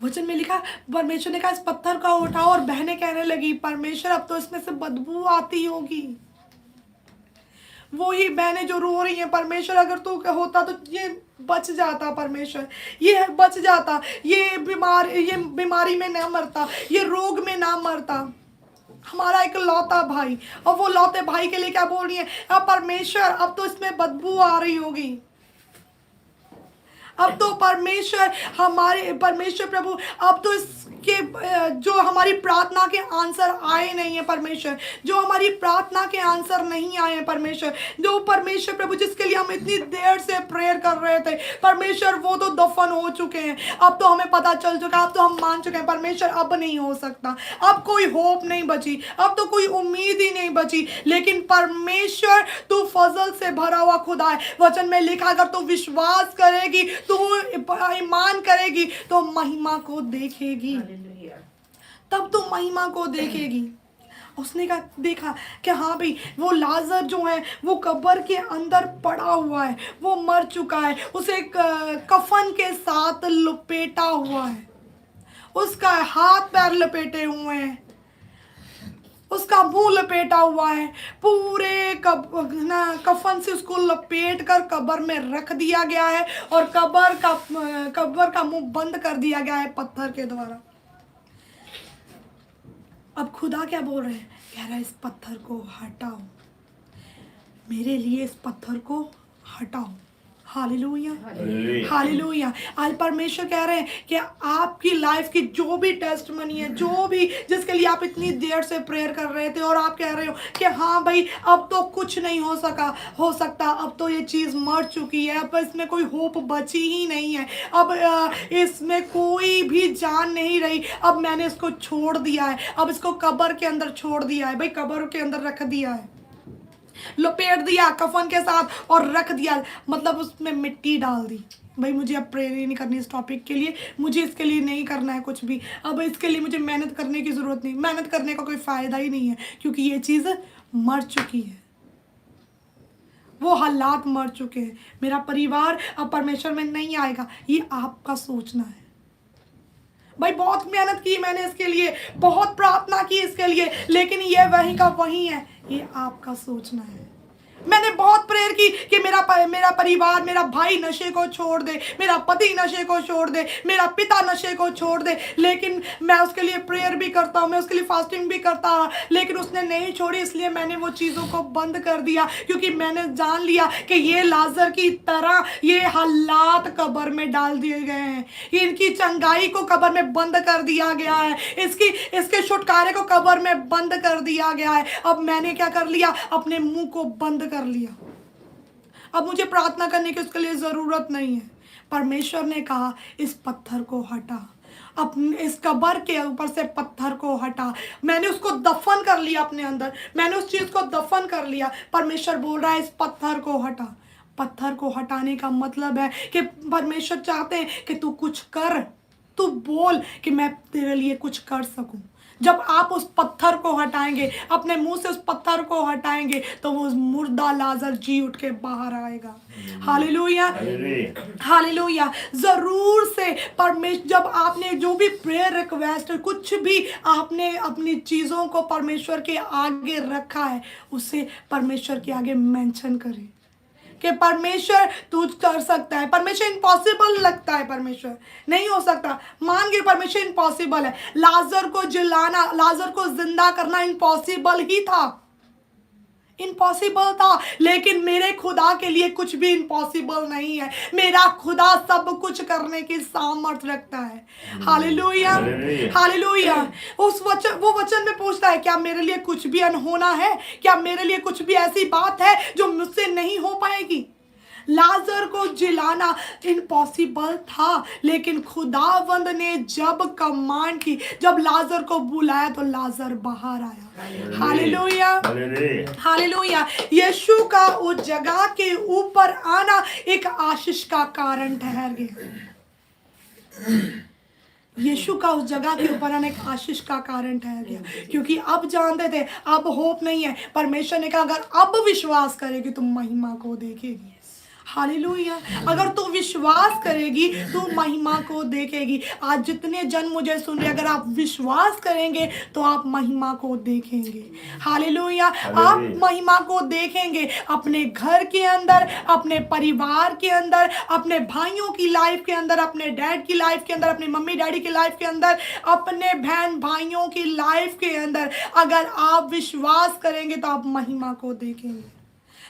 वचन में लिखा, परमेश्वर ने कहा इस पत्थर को उठाओ। और बहनें कहने लगी, परमेश्वर अब तो इसमें से बदबू आती होगी। वो ही बहनें जो रो रही हैं, परमेश्वर अगर तू होता तो ये बच जाता, परमेश्वर ये बच जाता, ये बीमारी में ना मरता, ये रोग में ना मरता, हमारा एक लौता भाई। और वो लौते भाई के लिए क्या बोल रही है? अब परमेश्वर अब तो इसमें बदबू आ रही होगी, अब तो परमेश्वर, हमारे परमेश्वर प्रभु, अब तो इसके जो हमारी प्रार्थना के आंसर आए नहीं है परमेश्वर, जो हमारी प्रार्थना के आंसर नहीं आए हैं परमेश्वर, जो परमेश्वर प्रभु जिसके लिए हम इतनी देर से प्रेयर कर रहे थे परमेश्वर, वो तो दफन हो चुके हैं। अब तो हमें पता चल चुका, अब तो हम मान चुके हैं परमेश्वर अब नहीं हो सकता, अब कोई होप नहीं बची, अब तो कोई उम्मीद ही नहीं बची। लेकिन परमेश्वर तू फजल से भरा हुआ खुदा है। वचन में लिखा, अगर तू विश्वास करेगी, तू ईमान करेगी तो महिमा को देखेगी, तब तू महिमा को देखेगी। उसने कहा, देखा कि हाँ भाई वो लाजर जो है वो कब्र के अंदर पड़ा हुआ है, वो मर चुका है, उसे कफन के साथ लपेटा हुआ है, उसका हाथ पैर लपेटे हुए हैं, उसका मुंह लपेटा हुआ है, पूरे कफन से उसको लपेट कर कब्र में रख दिया गया है और कब्र का मुंह बंद कर दिया गया है पत्थर के द्वारा। अब खुदा क्या बोल रहे हैं? कह रहा है इस पत्थर को हटाओ, मेरे लिए इस पत्थर को हटाओ। Hallelujah, hallelujah. आज परमेश्वर कह रहे हैं कि आपकी लाइफ की जो भी टेस्टमनी है, जो भी जिसके लिए आप इतनी देर से प्रेयर कर रहे थे और आप कह रहे हो कि हाँ भाई अब तो कुछ नहीं हो सकता, अब तो ये चीज़ मर चुकी है, अब इसमें कोई होप बची ही नहीं है, अब इसमें कोई भी जान नहीं रही, अब मैंने इसको छोड़ दिया है, अब इसको कब्र के अंदर छोड़ दिया है। भाई कब्र के अंदर रख दिया है, लपेट दिया कफन के साथ और रख दिया, मतलब उसमें मिट्टी डाल दी। भाई मुझे अब प्रेयर नहीं करनी इस टॉपिक के लिए, मुझे इसके लिए नहीं करना है कुछ भी, अब इसके लिए मुझे मेहनत करने की ज़रूरत नहीं, मेहनत करने का कोई फ़ायदा ही नहीं है, क्योंकि ये चीज़ मर चुकी है, वो हालात मर चुके हैं। मेरा परिवार अब परमेश्वर में नहीं आएगा, ये आपका सोचना है। भाई बहुत मेहनत की मैंने इसके लिए, बहुत प्रार्थना की इसके लिए, लेकिन ये वहीं का वहीं है, ये आपका सोचना है। मैंने बहुत प्रेयर की कि मेरा परिवार, मेरा भाई नशे को छोड़ दे, मेरा पति नशे को छोड़ दे, मेरा पिता नशे को छोड़ दे, लेकिन मैं उसके लिए प्रेयर भी करता हूँ, मैं उसके लिए फास्टिंग भी करता रहा, लेकिन उसने नहीं छोड़ी, इसलिए मैंने वो चीज़ों को बंद कर दिया, क्योंकि मैंने जान लिया कि ये लाजर की तरह ये हालात कब्र में डाल दिए गए हैं, इनकी चंगाई को कब्र में बंद कर दिया गया है, इसके छुटकारे को कब्र में बंद कर दिया गया है। अब मैंने क्या कर लिया? अपने मुंह को बंद कर लिया, अब मुझे प्रार्थना करने की उसके लिए ज़रूरत नहीं है। परमेश्वर ने कहा इस पत्थर को हटा, अपने इस कब्र के ऊपर से पत्थर को हटा। मैंने उसको दफन कर लिया अपने अंदर, मैंने उस चीज़ को दफन कर लिया। परमेश्वर बोल रहा है इस पत्थर को हटा। पत्थर को हटाने का मतलब है कि परमेश्वर चाहते हैं कि तू कुछ कर, तू बोल कि मैं तेरे लिए कुछ कर सकूं। जब आप उस पत्थर को हटाएंगे, अपने मुंह से उस पत्थर को हटाएंगे, तो वो मुर्दा लाजर जी उठ के बाहर आएगा। Hallelujah, hallelujah. जरूर से परमेश्वर, जब आपने जो भी प्रेयर रिक्वेस्ट, कुछ भी आपने अपनी चीजों को परमेश्वर के आगे रखा है, उसे परमेश्वर के आगे मेंशन करें कि परमेश्वर तू कर सकता है। परमेश्वर इम्पॉसिबल लगता है, परमेश्वर नहीं हो सकता, मान के परमेश्वर इम्पॉसिबल है। लाजर को जिलाना, लाजर को जिंदा करना इम्पॉसिबल ही था, इम्पॉसिबल था, लेकिन मेरे खुदा के लिए कुछ भी इम्पॉसिबल नहीं है। मेरा खुदा सब कुछ करने की सामर्थ्य रखता है। Hallelujah, hallelujah. उस वचन, वो वचन में पूछता है, क्या मेरे लिए कुछ भी अनहोना है? क्या मेरे लिए कुछ भी ऐसी बात है जो मुझसे नहीं हो पाएगी? लाजर को जिलाना इम्पॉसिबल था, लेकिन खुदावंद ने जब कमांड की, जब लाजर को बुलाया, तो लाजर बाहर आया। Hallelujah, hallelujah. यीशु का उस जगह के ऊपर आना एक आशीष का कारण ठहर गया। यीशु का उस जगह के ऊपर आने एक आशीष का कारण ठहर गया, क्योंकि अब जानते थे अब होप नहीं है। परमेश्वर ने कहा, अगर अब विश्वास करेगी तुम महिमा को देखेगी। हालेलुया। अगर तू विश्वास करेगी तो महिमा को देखेगी। आज जितने जन मुझे सुन रहे, अगर आप विश्वास करेंगे तो आप महिमा को देखेंगे। हालेलुया। आप महिमा को देखेंगे अपने घर के अंदर, अपने परिवार के अंदर, अपने भाइयों की लाइफ के अंदर, अपने डैड की लाइफ के अंदर, अपने मम्मी डैडी की लाइफ के अंदर, अपने बहन भाइयों की लाइफ के अंदर। अगर आप विश्वास करेंगे तो आप महिमा को देखेंगे।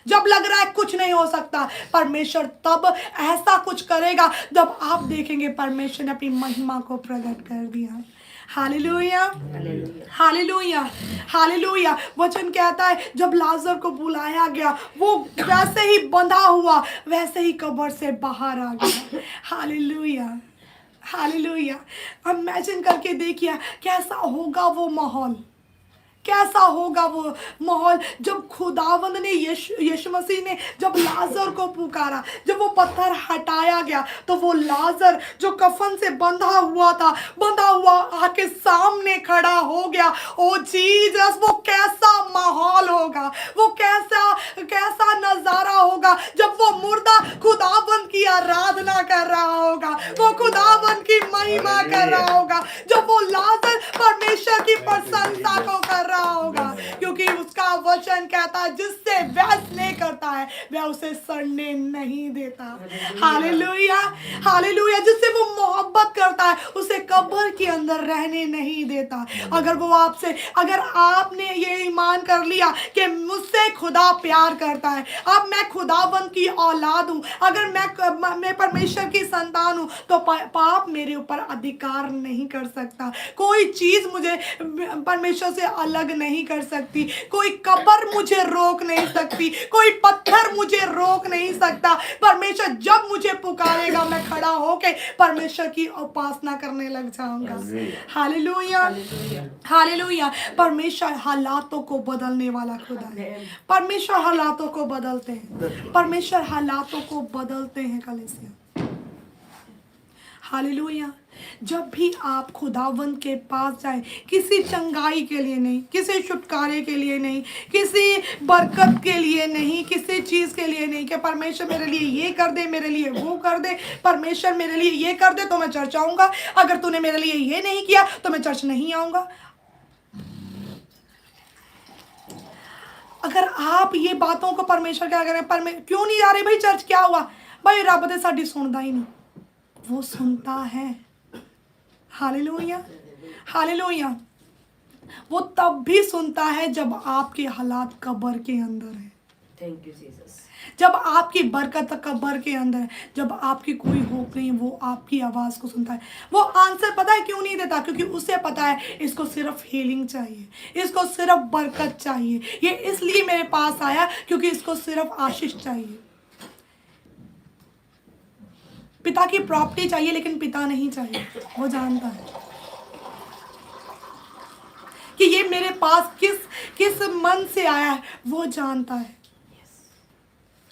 जब लग रहा है कुछ नहीं हो सकता, परमेश्वर तब ऐसा कुछ करेगा जब आप देखेंगे परमेश्वर ने अपनी महिमा को प्रकट कर दिया। Hallelujah, hallelujah, hallelujah. वचन कहता है जब लाजर को बुलाया गया, वो वैसे ही बंधा हुआ, वैसे ही कब्र से बाहर आ गया। Hallelujah, hallelujah. इमेजिन करके देखिए कैसा होगा वो माहौल, कैसा होगा वो माहौल जब खुदावंद ने यीशु मसीह ने जब लाजर को पुकारा, जब वो पत्थर हटाया गया, तो वो लाजर जो कफन से बंधा हुआ था, बंधा हुआ आके सामने खड़ा हो गया। ओ जीसस, वो कैसा माहौल होगा, वो कैसा नजारा होगा जब वो मुर्दा खुदावंद की आराधना कर रहा होगा, वो खुदावंद की महिमा कर रहा होगा, जब वो लाजर परमेश्वर की प्रशंसा को कर रहा होगा, क्योंकि उसका वचन कहता है जिससे वह स्नेह करता है वह उसे सड़ने नहीं देता। Hallelujah, hallelujah. जिससे वो मोहब्बत करता है उसे कब्र के अंदर रहने नहीं देता। अगर वो आपसे, अगर आपने ये ईमान कर लिया कि मुझसे खुदा प्यार करता है, अब मैं खुदावंद की औलाद हूँ, अगर मैं परमेश्वर की संतान हूँ, तो पाप मेरे ऊपर अधिकार नहीं कर सकता। कोई चीज मुझे परमेश्वर से अलग नहीं कर सकती, कोई कब्र मुझे रोक नहीं सकती, कोई पत्थर मुझे रोक नहीं सकता। परमेश्वर जब मुझे पुकारेगा मैं खड़ा होके परमेश्वर की उपासना करने लग जाऊंगा। Hallelujah, hallelujah. परमेश्वर हालातों को बदलने वाला खुदा है। परमेश्वर हालातों को बदलते हैं, परमेश्वर हालातों को बदलते हैं कलीसिया। हालेलुया। जब भी आप खुदावंद के पास जाएं, किसी चंगाई के लिए नहीं, किसी छुटकारे के लिए नहीं, किसी बरकत के लिए नहीं, किसी चीज़ के लिए नहीं कि परमेश्वर मेरे लिए ये कर दे, मेरे लिए वो कर दे, परमेश्वर मेरे लिए ये कर दे तो मैं चर्च आऊँगा, अगर तूने मेरे लिए ये नहीं किया तो मैं चर्च नहीं आऊँगा। अगर आप ये बातों को परमेश्वर क्या करें, क्यों नहीं जा रहे भाई चर्च, क्या हुआ भाई, रब ते साडी सुनदा ही नहीं। वो सुनता है। Hallelujah, hallelujah. वो तब भी सुनता है जब आपके हालात कब्र के अंदर है। Thank you Jesus. जब आपकी बरकत कब्र के अंदर है, जब आपकी कोई होप नहीं, वो आपकी आवाज़ को सुनता है। वो आंसर पता है क्यों नहीं देता, क्योंकि उसे पता है इसको सिर्फ हीलिंग चाहिए, इसको सिर्फ बरकत चाहिए, ये इसलिए मेरे पास आया क्योंकि इसको सिर्फ आशीष चाहिए। पिता की प्रॉपर्टी चाहिए लेकिन पिता नहीं चाहिए। वो जानता है कि ये मेरे पास किस मन से आया है, वो जानता है,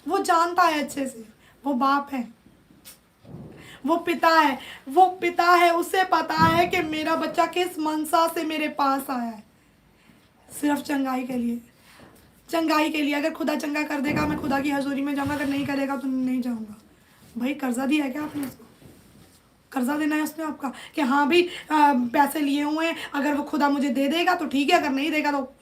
वो जानता है अच्छे से। वो बाप है, वो पिता है, उसे पता है कि मेरा बच्चा किस मनसा से मेरे पास आया है, सिर्फ चंगाई के लिए। अगर खुदा चंगा कर देगा मैं खुदा की हजूरी में जाऊंगा, अगर नहीं करेगा तो नहीं जाऊंगा। भाई कर्जा दिया है क्या आपने उसको? कर्जा देना है उसने आपका कि हाँ भाई पैसे लिए हुए हैं, अगर वो खुदा मुझे दे देगा तो ठीक है, अगर नहीं देगा तो।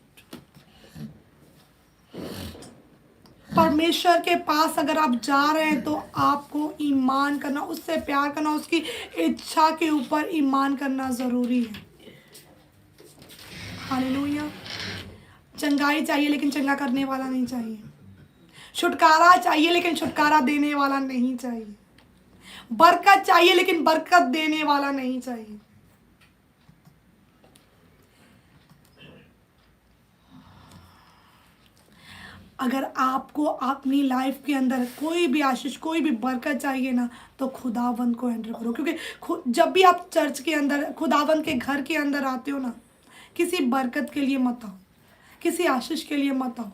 परमेश्वर के पास अगर आप जा रहे हैं तो आपको ईमान करना, उससे प्यार करना, उसकी इच्छा के ऊपर ईमान करना ज़रूरी है। हालेलुया। चंगाई चाहिए लेकिन चंगा करने वाला नहीं चाहिए। छुटकारा चाहिए लेकिन छुटकारा देने वाला नहीं चाहिए। बरकत चाहिए लेकिन बरकत देने वाला नहीं चाहिए। अगर आपको अपनी लाइफ के अंदर कोई भी आशीष, कोई भी बरकत चाहिए ना, तो खुदावंद को एंटर करो। क्योंकि जब भी आप चर्च के अंदर, खुदावंद के घर के अंदर आते हो ना, किसी बरकत के लिए मत आओ, किसी आशीष के लिए मत आओ।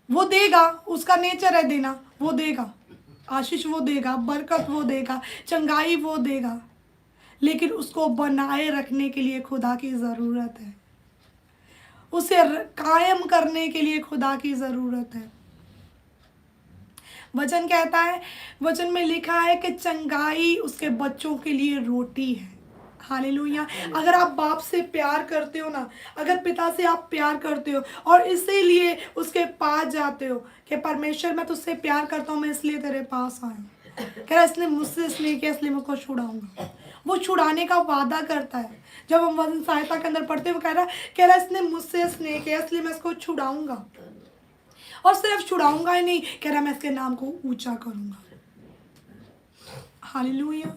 वो देगा, उसका नेचर है देना, वो देगा आशीष, वो देगा बरकत, वो देगा चंगाई, वो देगा, लेकिन उसको बनाए रखने के लिए खुदा की ज़रूरत है। उसे कायम करने के लिए खुदा की ज़रूरत है। वचन कहता है, वचन में लिखा है कि चंगाई उसके बच्चों के लिए रोटी है। हालेलुया। अगर आप बाप से प्यार करते हो ना, अगर पिता से आप प्यार करते हो और इसीलिए उसके पास जाते हो कि परमेश्वर मैं तुझसे प्यार करता हूँ, मैं इसलिए तेरे पास आया, कह रहा इसने मुझसे स्नेह किया इसलिए मैं उसको छुड़ाऊंगा। वो छुड़ाने का वादा करता है। जब हम वचन सहायता के अंदर पढ़ते हैं, वो कह रहा इसने मुझसे स्नेह किया इसलिए मैं इसको छुड़ाऊंगा, और सिर्फ छुड़ाऊंगा ही नहीं, कह रहा मैं इसके नाम को ऊंचा करूंगा। हालेलुया।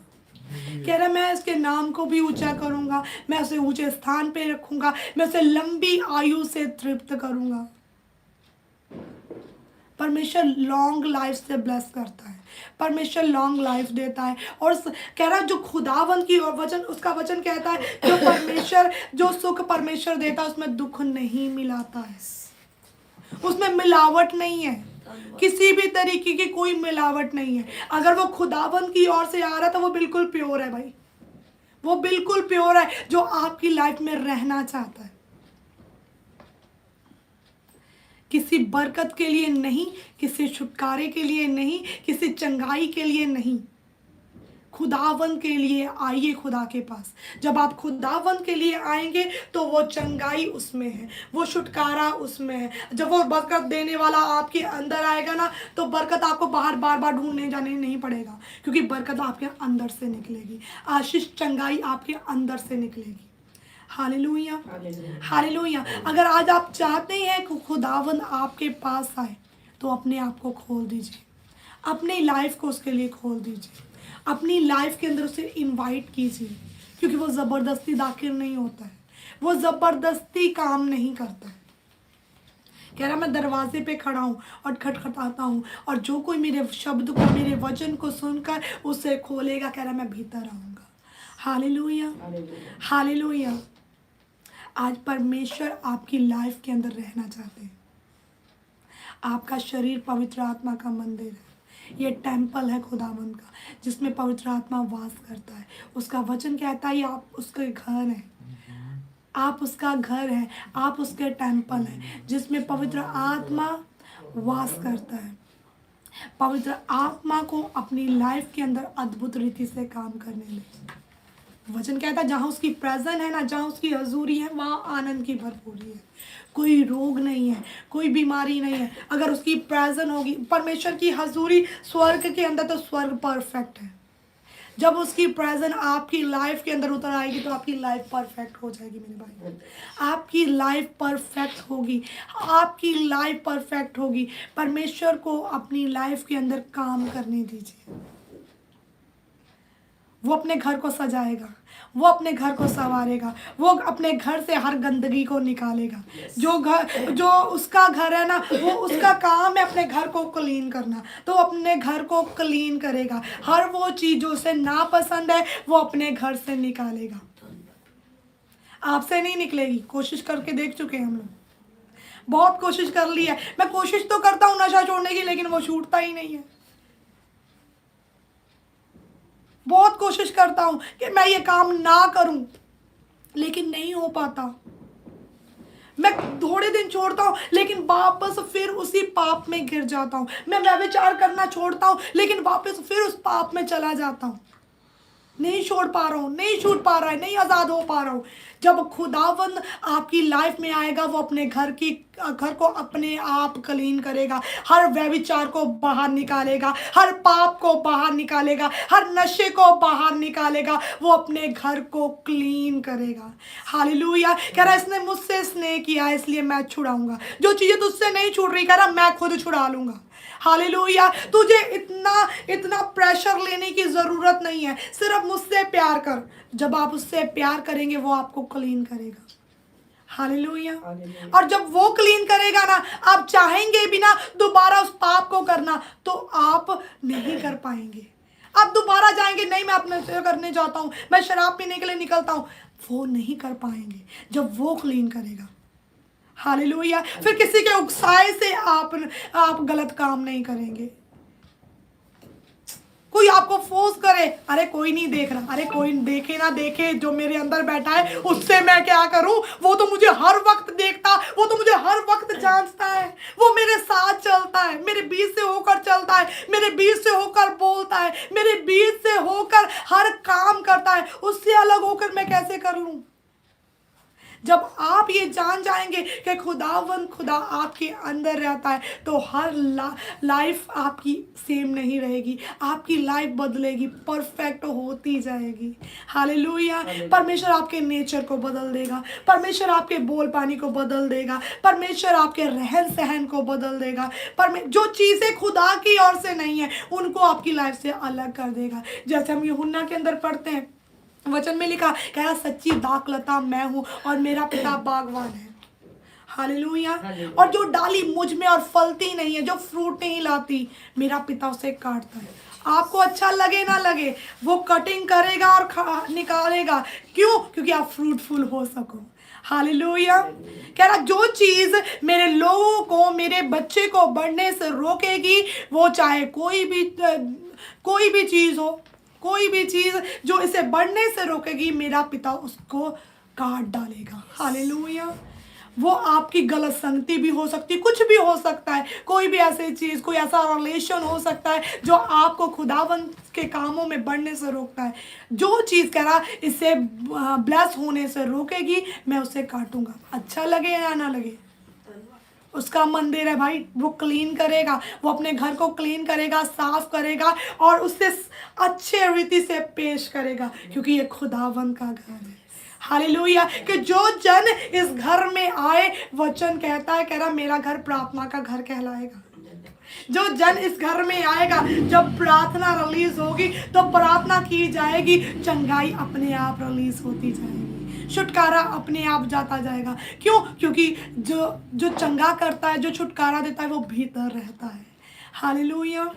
कह रहा मैं इसके नाम को भी ऊंचा करूंगा, मैं उसे ऊंचे स्थान पे रखूंगा, मैं उसे लंबी आयु से तृप्त करूंगा। परमेश्वर लॉन्ग लाइफ से ब्लेस करता है, परमेश्वर लॉन्ग लाइफ देता है। और कह रहा जो खुदावंत की और वचन, उसका वचन कहता है जो परमेश्वर, जो सुख परमेश्वर देता है उसमें दुख नहीं मिलाता है, उसमें मिलावट नहीं है, किसी भी तरीके की कोई मिलावट नहीं है। अगर वो खुदावंत की ओर से आ रहा है तो वो बिल्कुल प्योर है भाई, वो बिल्कुल प्योर है जो आपकी लाइफ में रहना चाहता है। किसी बरकत के लिए नहीं, किसी छुटकारे के लिए नहीं, किसी चंगाई के लिए नहीं, खुदावंत के लिए आइए खुदा के पास। जब आप खुदावंत के लिए आएंगे तो वो चंगाई उसमें है, वो छुटकारा उसमें है। जब वो बरकत देने वाला आपके अंदर आएगा ना, तो बरकत आपको बाहर बार बार ढूंढने जाने नहीं पड़ेगा, क्योंकि बरकत आपके अंदर से निकलेगी, आशीष चंगाई आपके अंदर से निकलेगी। Hallelujah, hallelujah. अगर आज आप चाहते हैं कि खुदावंत आपके पास आए, तो अपने आप को खोल दीजिए, अपनी लाइफ को उसके लिए खोल दीजिए, अपनी लाइफ के अंदर उसे इनवाइट कीजिए, क्योंकि वो ज़बरदस्ती दाखिल नहीं होता है, वो ज़बरदस्ती काम नहीं करता है। कह रहा मैं दरवाजे पे खड़ा हूँ और खटखटाता हूँ, और जो कोई मेरे शब्द को, मेरे वचन को सुनकर उसे खोलेगा, कह रहा मैं भीतर आऊँगा। Hallelujah, hallelujah. आज परमेश्वर आपकी लाइफ के अंदर रहना चाहते हैं। आपका शरीर पवित्र आत्मा का मंदिर है, ये टेम्पल है खुदावंद का, जिसमें पवित्र आत्मा वास करता है। उसका वचन कहता है आप उसके घर हैं, आप उसका घर हैं, आप उसके टेम्पल हैं, जिसमें पवित्र आत्मा वास करता है। पवित्र आत्मा को अपनी लाइफ के अंदर अद्भुत रीति से काम करने लगे। वचन कहता है जहाँ उसकी प्रेजेंस है ना, जहाँ उसकी हजूरी है, वहाँ आनंद की भरपूरी है। कोई रोग नहीं है, कोई बीमारी नहीं है। अगर उसकी प्रेजेंस होगी, परमेश्वर की हजूरी स्वर्ग के अंदर, तो स्वर्ग परफेक्ट है। जब उसकी प्रेजेंस आपकी लाइफ के अंदर उतर आएगी तो आपकी लाइफ परफेक्ट हो जाएगी मेरे भाई, आपकी लाइफ परफेक्ट होगी, आपकी लाइफ परफेक्ट होगी। परमेश्वर को अपनी लाइफ के अंदर काम करने दीजिए। वो अपने घर को सजाएगा, वो अपने घर को संवारेगा, वो अपने घर से हर गंदगी को निकालेगा। जो उसका घर है ना, वो उसका काम है अपने घर को क्लीन करना, तो अपने घर को क्लीन करेगा। हर वो चीज़ जो उसे नापसंद है वो अपने घर से निकालेगा, आपसे नहीं निकलेगी। कोशिश करके देख चुके हैं हम लोग, बहुत कोशिश कर ली है। मैं कोशिश तो करता हूँ नशा छोड़ने की, लेकिन वो छूटता ही नहीं है। बहुत कोशिश करता हूँ कि मैं ये काम ना करूँ, लेकिन नहीं हो पाता। मैं थोड़े दिन छोड़ता हूँ लेकिन वापस फिर उसी पाप में गिर जाता हूँ। मैं व्यभिचार करना छोड़ता हूँ लेकिन वापस फिर उस पाप में चला जाता हूँ। नहीं छोड़ पा रहा हूँ, नहीं छूट पा रहा है, नहीं आज़ाद हो पा रहा हूँ। जब खुदावंद आपकी लाइफ में आएगा, वो अपने घर को अपने आप क्लीन करेगा, हर व्यभिचार को बाहर निकालेगा, हर पाप को बाहर निकालेगा, हर नशे को बाहर निकालेगा, वो अपने घर को क्लीन करेगा। हालेलुया। कह रहा इसने मुझसे स्नेह किया इसलिए मैं छुड़ाऊंगा। जो चीज़ें तुझसे नहीं छूट रही, कह रहा मैं खुद छुड़ा लूंगा। हालेलुया। तुझे इतना प्रेशर लेने की ज़रूरत नहीं है, सिर्फ मुझसे प्यार कर। जब आप उससे प्यार करेंगे वो आपको क्लीन करेगा। हालेलुया। और जब वो क्लीन करेगा ना, आप चाहेंगे भी ना दोबारा उस पाप को करना तो आप नहीं कर पाएंगे। आप दोबारा जाएंगे, नहीं मैं अपने से करने जाता हूँ, मैं शराब पीने के लिए निकलता हूँ, वो नहीं कर पाएंगे जब वो क्लीन करेगा। हालेलुया। फिर किसी के उकसाए से आप गलत काम नहीं करेंगे। कोई आपको फोर्स करे, अरे कोई नहीं देख रहा, अरे कोई देखे ना देखे, जो मेरे अंदर बैठा है उससे मैं क्या करूं, वो तो मुझे हर वक्त देखता, वो तो मुझे हर वक्त जांचता है, वो मेरे साथ चलता है, मेरे बीच से होकर चलता है, मेरे बीच से होकर बोलता है, मेरे बीच से होकर हर काम करता है, उससे अलग होकर मैं कैसे कर लूं। जब आप ये जान जाएंगे कि खुदा आपके अंदर रहता है, तो हर लाइफ आपकी सेम नहीं रहेगी, आपकी लाइफ बदलेगी, परफेक्ट होती जाएगी। हालेलुया। परमेश्वर आपके नेचर को बदल देगा, परमेश्वर आपके बोल पानी को बदल देगा, परमेश्वर आपके रहन सहन को बदल देगा। जो चीज़ें खुदा की ओर से नहीं है उनको आपकी लाइफ से अलग कर देगा। जैसे हम यूहन्ना के अंदर पढ़ते हैं, वचन में लिखा, कह रहा सच्ची दाखलता मैं हूँ और मेरा पिता बागवान है। हालेलुया। और जो डाली मुझ में और फलती नहीं है, जो फ्रूट नहीं लाती, मेरा पिता उसे काटता है। आपको अच्छा लगे ना लगे, वो कटिंग करेगा और निकालेगा। क्यों? क्योंकि आप फ्रूटफुल हो सको। हालेलुया। कह रहा जो चीज़ मेरे लोगों को, मेरे बच्चे को बढ़ने से रोकेगी, वो चाहे कोई भी चीज़ हो, कोई भी चीज़ जो इसे बढ़ने से रोकेगी, मेरा पिता उसको काट डालेगा। हालेलुया। वो आपकी गलत संगति भी हो सकती है, कुछ भी हो सकता है, कोई भी ऐसी चीज़, कोई ऐसा रिलेशन हो सकता है जो आपको खुदावंत के कामों में बढ़ने से रोकता है। जो चीज़ कह रहा इसे ब्लेस होने से रोकेगी, मैं उसे काटूंगा। अच्छा लगे या ना लगे, उसका मंदिर है भाई, वो क्लीन करेगा, वो अपने घर को क्लीन करेगा, साफ करेगा और उससे अच्छे रीति से पेश करेगा, क्योंकि ये खुदावंत का घर है। हालेलुया। कि जो जन इस घर में आए, वचन कहता है, कह रहा मेरा घर प्रार्थना का घर कहलाएगा। जो जन इस घर में आएगा, जब प्रार्थना रिलीज होगी तो प्रार्थना की जाएगी, चंगाई अपने आप रिलीज होती जाएगी, छुटकारा अपने आप जाता जाएगा। क्यों? क्योंकि जो चंगा करता है, जो छुटकारा देता है, वो भीतर रहता है। हालेलुया।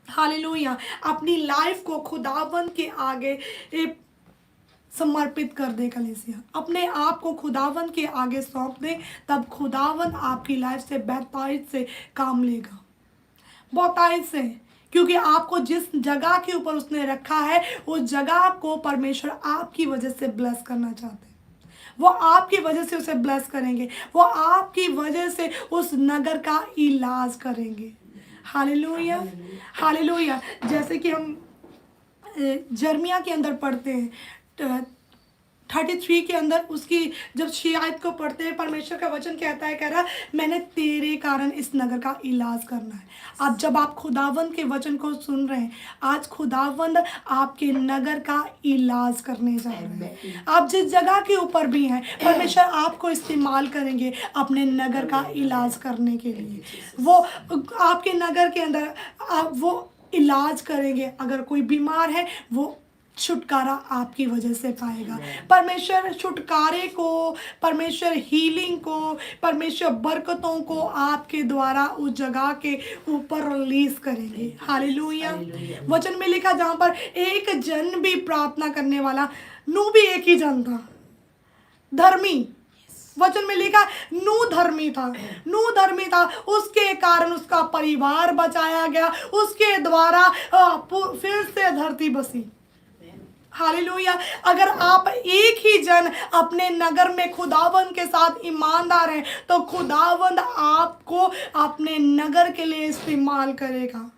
हालेलुया। अपनी लाइफ को खुदावंत के आगे समर्पित कर दे कलीसिया, अपने आप को खुदावंत के आगे सौंप दे, तब खुदावंत आपकी लाइफ से बेहतरीन से काम लेगा, बहुतायत से। क्योंकि आपको जिस जगह के ऊपर उसने रखा है, उस जगह को परमेश्वर आपकी वजह से ब्लेस करना चाहते हैं। वो आपकी वजह से उसे ब्लेस करेंगे, वो आपकी वजह से उस नगर का इलाज करेंगे। हालेलुया। हालेलुया। जैसे कि हम जर्मिया के अंदर पढ़ते हैं 33 के अंदर, उसकी जब 6 आयत को पढ़ते हैं, परमेश्वर का वचन कहता है, कह रहा मैंने तेरे कारण इस नगर का इलाज करना है। अब जब आप खुदावंद के वचन को सुन रहे हैं, आज खुदावंद आपके नगर का इलाज करने जा रहे हैं। आप जिस जगह के ऊपर भी हैं, परमेश्वर आपको इस्तेमाल करेंगे अपने नगर का इलाज करने के लिए। वो आपके नगर के अंदर वो इलाज करेंगे। अगर कोई बीमार है, वो छुटकारा आपकी वजह से पाएगा। परमेश्वर छुटकारे को, परमेश्वर हीलिंग को, परमेश्वर बरकतों को आपके द्वारा उस जगह के ऊपर रिलीज करेंगे। हालेलुया। वचन में लिखा, जहाँ पर एक जन भी प्रार्थना करने वाला, नूह भी एक ही जन था, धर्मी। वचन में लिखा नूह धर्मी था, उसके कारण उसका परिवार बचाया गया, उसके द्वारा फिर से धरती बसी। हालेलुया। अगर आप एक ही जन अपने नगर में खुदावंद के साथ ईमानदार हैं तो खुदावंद आपको अपने नगर के लिए इस्तेमाल करेगा।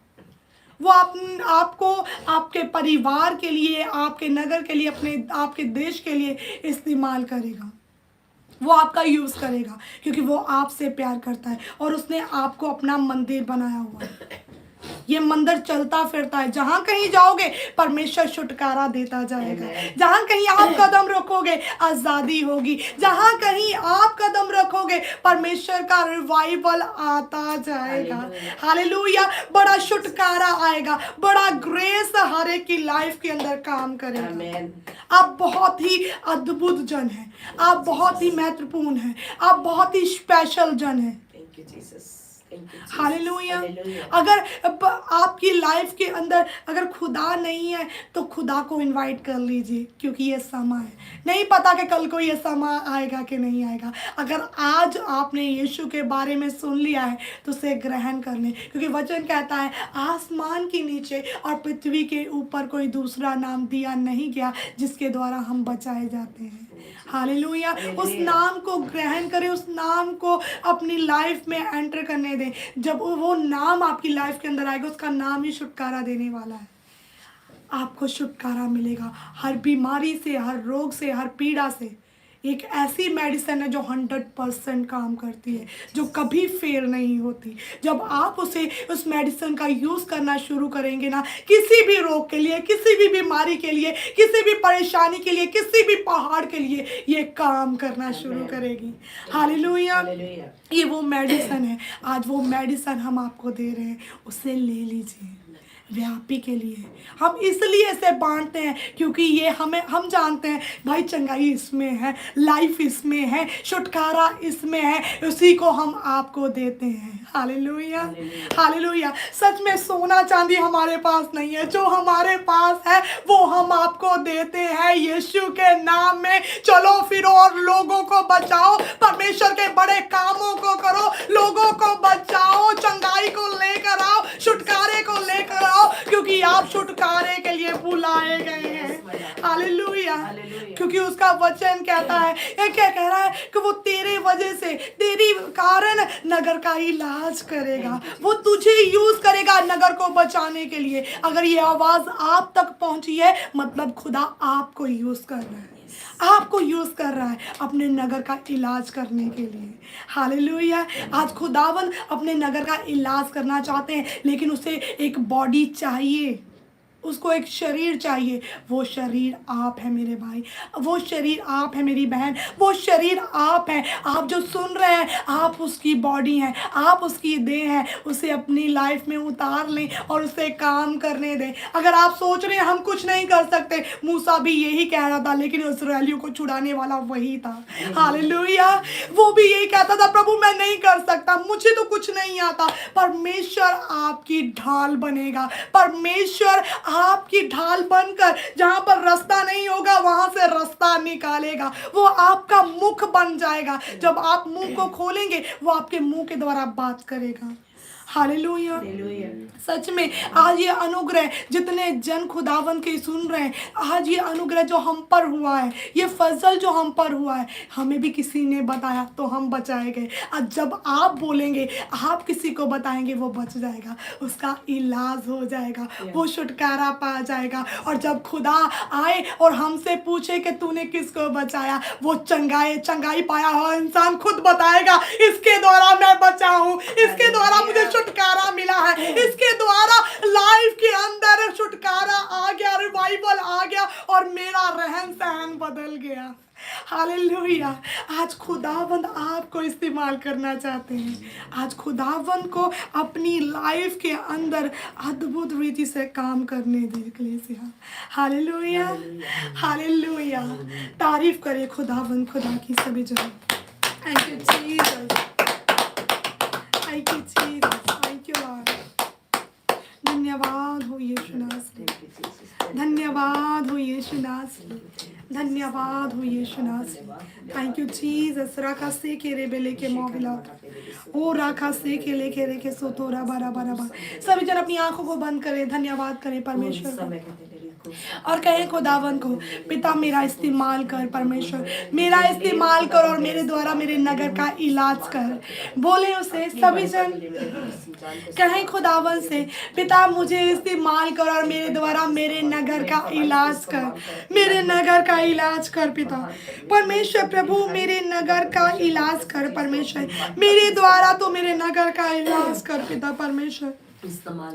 वो आपको आपके परिवार के लिए, आपके नगर के लिए, अपने आपके देश के लिए इस्तेमाल करेगा। वो आपका यूज़ करेगा क्योंकि वो आपसे प्यार करता है और उसने आपको अपना मंदिर बनाया हुआ है। ये मंदिर चलता फिरता है। जहाँ कहीं जाओगे परमेश्वर छुटकारा देता जाएगा। जहाँ कहीं आप कदम रखोगे आज़ादी होगी। जहाँ कहीं आप कदम रखोगे परमेश्वर का रिवाइवल आता जाएगा। हालेलुया। बड़ा छुटकारा आएगा, बड़ा ग्रेस हर एक की लाइफ के अंदर काम करेगा। आप बहुत ही अद्भुत जन हैं, आप बहुत ही महत्वपूर्ण हैं, आप बहुत ही स्पेशल जन हैं। हालेलुया। अगर आपकी लाइफ के अंदर अगर खुदा नहीं है तो खुदा को इनवाइट कर लीजिए, क्योंकि ये समय है। नहीं पता कि कल को ये समय आएगा कि नहीं आएगा। अगर आज आपने यीशु के बारे में सुन लिया है तो उसे ग्रहण कर लें, क्योंकि वचन कहता है आसमान के नीचे और पृथ्वी के ऊपर कोई दूसरा नाम दिया नहीं गया जिसके द्वारा हम बचाए जाते हैं। हालेलुया। उस नाम को ग्रहण करें, उस नाम को अपनी लाइफ में एंटर करने दें। जब वो नाम आपकी लाइफ के अंदर आएगा उसका नाम ही छुटकारा देने वाला है। आपको छुटकारा मिलेगा हर बीमारी से, हर रोग से, हर पीड़ा से। एक ऐसी मेडिसिन है जो 100% काम करती है, जो कभी फेल नहीं होती। जब आप उस मेडिसिन का यूज़ करना शुरू करेंगे ना, किसी भी रोग के लिए, किसी भी बीमारी के लिए, किसी भी परेशानी के लिए, किसी भी पहाड़ के लिए ये काम करना शुरू करेगी। हालेलुया। ये वो मेडिसिन है। आज वो मेडिसिन हम आपको दे रहे हैं, उसे ले लीजिए। व्यापी के लिए हम इसलिए इसे बांटते हैं क्योंकि ये हम जानते हैं भाई चंगाई इसमें है, लाइफ इसमें है, छुटकारा इसमें है, उसी को हम आपको देते हैं। हालेलुया। हालेलुया। सच में सोना चांदी हमारे पास नहीं है, जो हमारे पास है वो हम आपको देते हैं यीशु के नाम में। चलो फिरो और लोगों को बचाओ, परमेश्वर के बड़े कामों को करो, लोगों को बचाओ, चंगाई को लेकर आओ, छुटकारे को लेकर आओ, क्योंकि आप छुटकारे के लिए बुलाए गए हैं। हालेलुया। क्योंकि उसका वचन कहता है, ये क्या कह रहा है कि वो तेरे वजह से, तेरी कारण नगर का इलाज करेगा। वो तुझे यूज करेगा नगर को बचाने के लिए। अगर ये आवाज आप तक पहुंची है मतलब खुदा आपको यूज कर रहा है, आपको यूज कर रहा है अपने नगर का इलाज करने के लिए। हालेलुया। आज खुदावन अपने नगर का इलाज करना चाहते हैं, लेकिन उसे एक बॉडी चाहिए, उसको एक शरीर चाहिए। वो शरीर आप है मेरे भाई, वो शरीर आप है मेरी बहन, वो शरीर आप है। आप जो सुन रहे हैं आप उसकी बॉडी हैं, आप उसकी देह हैं। उसे अपनी लाइफ में उतार लें और उसे काम करने दें। अगर आप सोच रहे हैं हम कुछ नहीं कर सकते, मूसा भी यही कह रहा था, लेकिन इस्राएलियों को छुड़ाने वाला वही था। हालेलुया। वो भी यही कहता था, प्रभु मैं नहीं कर सकता, मुझे तो कुछ नहीं आता। परमेश्वर आपकी ढाल बनेगा, परमेश्वर आपकी ढाल बनकर जहां पर रास्ता नहीं होगा वहां से रास्ता निकालेगा। वो आपका मुख बन जाएगा। जब आप मुंह को खोलेंगे वो आपके मुंह के द्वारा बात करेगा। हालेलुया। सच में आज ये अनुग्रह जितने जन खुदावन के सुन रहे हैं, आज ये अनुग्रह जो हम पर हुआ है, ये फजल जो हम पर हुआ है, हमें भी किसी ने बताया तो हम बचाए गए। आज जब आप बोलेंगे, आप किसी को बताएंगे, वो बच जाएगा, उसका इलाज हो जाएगा, वो छुटकारा पा जाएगा। और जब खुदा आए और हमसे पूछे कि तूने किसको बचाया, वो चंगाई पाया हुआ इंसान खुद बताएगा, इसके द्वारा मैं बचा हूँ, इसके द्वारा मुझे छुटकारा मिला है, इसके द्वारा लाइफ के अंदर छुटकारा आ गया, रिवाइवल आ गया और मेरा रहन सहन बदल गया। हालेलुया। आज खुदावंद आपको इस्तेमाल करना चाहते हैं। आज खुदावंद को अपनी लाइफ के अंदर अद्भुत रीति से काम करने दे कलीसिया। हालेलुया। हालेलुया। तारीफ करे खुदावंद, खुदा की सभी जगह। Thank you Jesus, thank you Jesus, thank you Lord. धन्यवाद हो यीशु नासरी, धन्यवाद हो यीशु नासरी, धन्यवाद हो यीशु नासरी। Thank you Jesus. राखा से के रे बेले के मोबिला ओ राखा से के ले के रे के सोतोरा बारा बारा बारा। सभी जन अपनी आंखों को बंद करें, धन्यवाद करें परमेश्वर का। और कहें खुदावन को, पिता मेरा इस्तेमाल कर परमेश्वर, मेरा इस्तेमाल कर और मेरे द्वारा मेरे नगर का इलाज कर। बोले उसे सभी जन, कहें खुदावन से, पिता मुझे इस्तेमाल कर और मेरे द्वारा मेरे नगर का इलाज कर, मेरे नगर का इलाज कर पिता परमेश्वर। प्रभु मेरे नगर का इलाज कर परमेश्वर, मेरे द्वारा तो मेरे नगर का इलाज कर पिता परमेश्वर,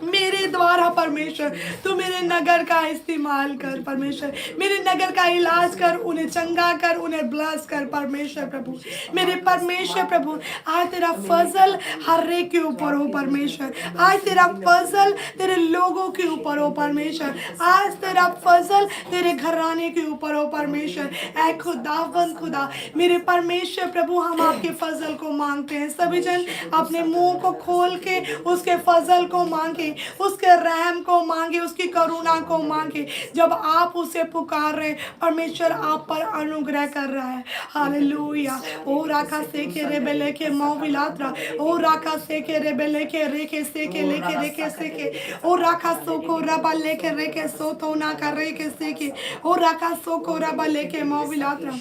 मेरे द्वारा परमेश्वर तू मेरे नगर का इस्तेमाल कर परमेश्वर, मेरे नगर का इलाज कर, उन्हें चंगा कर, उन्हें ब्लेस कर परमेश्वर प्रभु। मेरे परमेश्वर प्रभु आज तेरा फजल हर एक के ऊपर हो परमेश्वर, आज तेरा फजल तेरे लोगों के ऊपर हो परमेश्वर, आज तेरा फजल तेरे घराने के ऊपर हो परमेश्वर। ऐ खुदावंद खुदा मेरे परमेश्वर प्रभु, हम आपके फजल को मांगते हैं। सभी जन अपने मुंह को खोल के उसके फजल को मांगे, उसके रहम को मांगे, उसकी करुणा को मांगे। जब आप उसे पुकार रहे परमेश्वर आप पर अनुग्रह कर रहा है। हालेलुया। ओ राखा से के रेबेले के मौविलात्रा, ओ राखा से के रेबेले के रेके से के लेके रेके से के, ओ राखा सो को रबा लेके रेके सो तो ना कर रेके से के, ओ राखा सो को रबा लेके मौविलात्रा,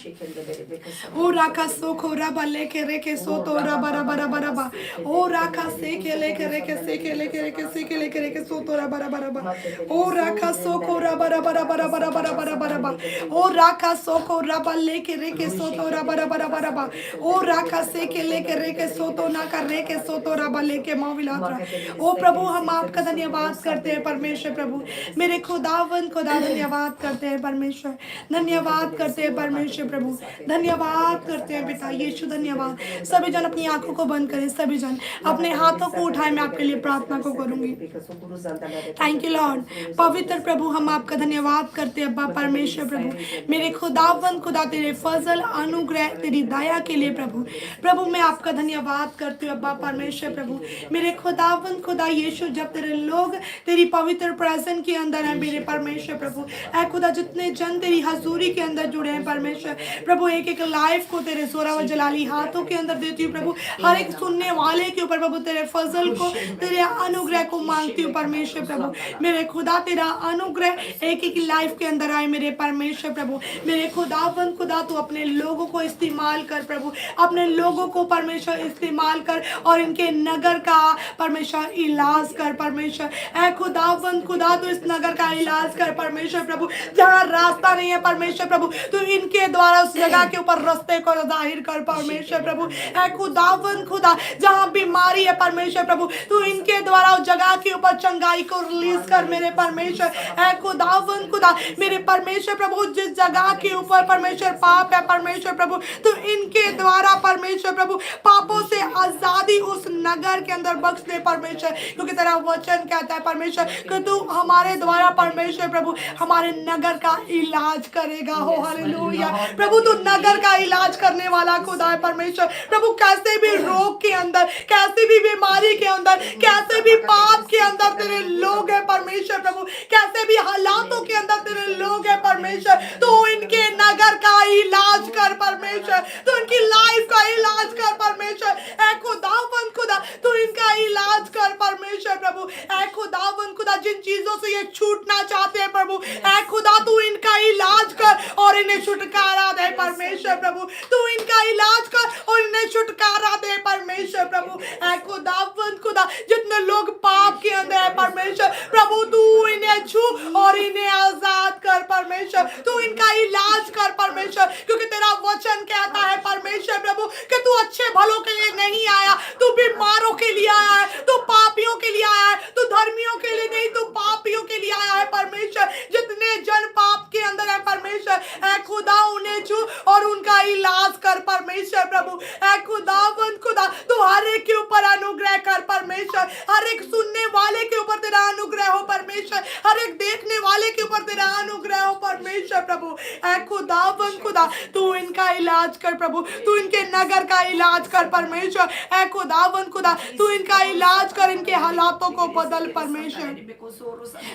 ओ राखा सो को रबा लेके रेके सो तो रबा रबा रबा रबा, ओ राखा से के लेके रेके से के लेके रेके से के लेके रेके सो तो रबा रबा रबा, ओ राखा सो को रबा रबा रबा रबा रबा रबा रबा रबा, ओ राखा सो को रबा लेके रेके सो तो रबा रबा रबा रबा, ओ राखा से के लेके रेके सो तो ना कर रेके सो तो रबा लेके मौविलात्रा। ओ प्रभु हम आपका धन्यवाद करते हैं परमेश्वर प्रभु, मेरे खुदावन खुदा धन्यवाद करते हैं परमेश्वर, धन्यवाद करते हैं परमेश्वर प्रभु, धन्यवाद करते हैं पिता यीशु धन्यवाद। सभी जन अपनी आंखों को बंद करें, सभी जन अपने हाथों को उठाएं, मैं आपके लिए प्रार्थना को करूंगी। Thank you Lord. पवित्र प्रभु हम आपका धन्यवाद करते हैं अब्बा परमेश्वर प्रभु, मेरे खुदावन खुदा तेरे फजल अनुग्रह तेरी दया के लिए प्रभु, प्रभु मैं आपका धन्यवाद करती हूँ अब्बा परमेश्वर प्रभु, मेरे खुदावन खुदा यीशु। जब तेरे लोग तेरी पवित्र प्रेजेंस के अंदर है मेरे परमेश्वर प्रभु, ऐ खुदा जितने जन तेरी हजूरी के अंदर जुड़े हैं परमेश्वर प्रभु, एक एक लाइफ को तेरे जोरा व जलाली हाथों के अंदर देती हूँ प्रभु, हर एक सुनने वाले के ऊपर प्रभु तेरे फजल को तेरे अनुग्रह को मांगती हूँ परमेश्वर प्रभु, मेरे खुदा तेरा अनुग्रह एक एक लाइफ के अंदर आए मेरे परमेश्वर प्रभु, मेरे खुदावन खुदा तू अपने लोगों को इस्तेमाल कर प्रभु, अपने लोगों को परमेश्वर इस्तेमाल कर और इनके नगर का परमेश्वर इलाज कर परमेश्वर। ऐ खुदावन खुदा तू इस नगर का इलाज कर परमेश्वर प्रभु, जहाँ रास्ता नहीं है परमेश्वर प्रभु तू इनके द्वारा उस जगह के ऊपर रास्ते को जाहिर कर परमेश्वर प्रभु। ऐ खुदावन खुदा जहाँ बीमारी है परमेश्वर प्रभु तू इनके द्वारा उस जगह के ऊपर चंगाई को रिलीज कर मेरे परमेश्वर। ऐ खुदावन खुदा मेरे परमेश्वर प्रभु जिस जगह के ऊपर परमेश्वर पाप है परमेश्वर प्रभु तो इनके द्वारा परमेश्वर प्रभु पापों से आजादी उस नगर के अंदर बख्श दे परमेश्वर, क्योंकि तेरा वचन कहता है परमेश्वर कि तू हमारे द्वारा परमेश्वर प्रभु हमारे नगर का इलाज करेगा। हो हालेलुया प्रभु तू नगर का इलाज करने वाला खुदा है परमेश्वर प्रभु, कैसे भी रोग के अंदर, कैसे भी बीमारी के अंदर, कैसे भी पाप के अंदर तेरे लोग है परमेश्वर प्रभु, कैसे भी हालातों के अंदर तेरे लोग है परमेश्वर, तो इनके नगर का इलाज कर परमेश्वर, तो इनकी लाइफ का इलाज कर परमेश्वर। ऐ खुदावन खुदा तू इनका इलाज कर परमेश्वर प्रभु। ऐ खुदावन खुदा जिन चीजों से ये छूटना चाहते हैं प्रभु, ऐ खुदा तू इनका इलाज कर और इन्हें छुटकारा दे परमेश्वर प्रभु, तू इनका इलाज कर और इन्हें छुटकारा दे परमेश्वर प्रभु। ऐ खुदावन खुदा जितने लोग पाप के अंदर है परमेश्वर प्रभु तू इन्हें छू और इन्हें आजाद कर परमेश्वर, तू इनका इलाज कर परमेश्वर, क्योंकि तेरा वचन कहता है परमेश्वर प्रभु कि तू अच्छे भलों के लिए नहीं आया, तू बीमारों के लिए आया है, तू पापियों के लिए आया है, तू धर्मियों के लिए नहीं तू पापियों के लिए आया है परमेश्वर। जितने जन पाप के अंदर है परमेश्वर ऐ खुदा उन्हें छू और उनका इलाज कर परमेश्वर प्रभु। ऐ खुदावन खुदा तू हर एक के ऊपर अनुग्रह कर परमेश्वर, हर एक सुनने वाले के ऊपर तेरा अनुग्रह हो परमेश्वर, हर एक देखने वाले के ऊपर तेरा अनुग्रह हो परमेश्वर प्रभु। ऐ खुदावन खुदा तू इनका इलाज कर प्रभु, तू इनके नगर का इलाज कर परमेश्वर। ऐ खुदावन खुदा तू इनका इलाज कर, इनके हालातों को बदल परमेश्वर,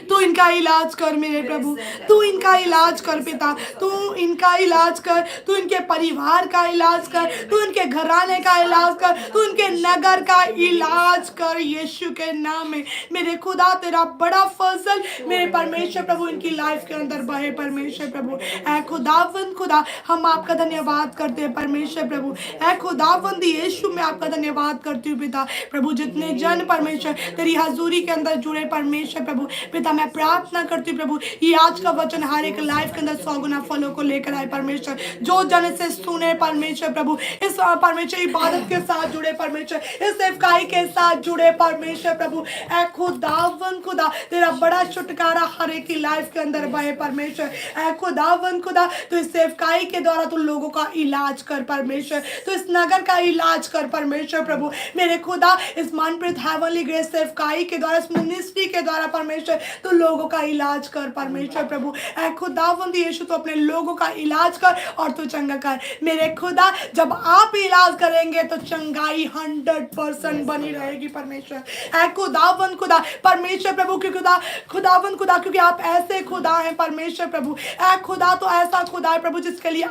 तू इनका इलाज कर मेरे प्रभु, तू इनका इलाज कर पिता, तू इनका इलाज कर, तू इनके परिवार का का इलाज कर, तू इनके घराने का इलाज कर, तू इनके नगर का इलाज कर यीशु के नाम में। मेरे खुदा तेरा बड़ा फजल मेरे परमेश्वर प्रभु इनकी लाइफ के अंदर बहे परमेश्वर प्रभु। ऐ खुदावंद खुदा हम आपका धन्यवाद करते हैं परमेश्वर प्रभु। ऐ खुदावंद यीशु मैं आपका धन्यवाद करती हूँ पिता प्रभु। जितने जन परमेश्वर तेरी हजूरी के अंदर जुड़े परमेश्वर प्रभु पिता, मैं प्रार्थना करती हूँ प्रभु ये आज का वचन हर एक लाइफ के अंदर 100 गुना फलों को लेकर आए परमेश्वर। जो जन से सुने परमेश्वर प्रभु, इस परमेश्वर इबादत के साथ जुड़े परमेश्वर, इस सेवकाई के साथ जुड़े परमेश्वर प्रभु। ऐ खुदावंद खुदा तेरा बड़ा छुटकारा हर एक की लाइफ के अंदर बहे परमेश्वर। ऐ खुदावंद खुदा तो इस सेवकाई के द्वारा तू लोगों का इलाज कर परमेश्वर, तो इस नगर का इलाज कर परमेश्वर प्रभु। मेरे खुदा इस मनप्रीत हेवनली ग्रेस सेवकाई के द्वारा, इस मिनिस्ट्री के द्वारा परमेश्वर तो लोगों का इलाज कर परमेश्वर प्रभु। ऐ खुदावंद यीशु तो अपने लोगों का इलाज कर और तू चंगा कर मेरे खुदा। जब आप इलाज करेंगे तो चंगाई 100% बनी रहेगी परमेश्वर। ऐ खुदावंद खुदा परमेश्वर प्रभु की खुदा खुदावंद खुदा, क्योंकि आप ऐसे खुदा हैं परमेश्वर प्रभु। ऐ खुदा तो ऐसा खुदा है प्रभु जिसके लिए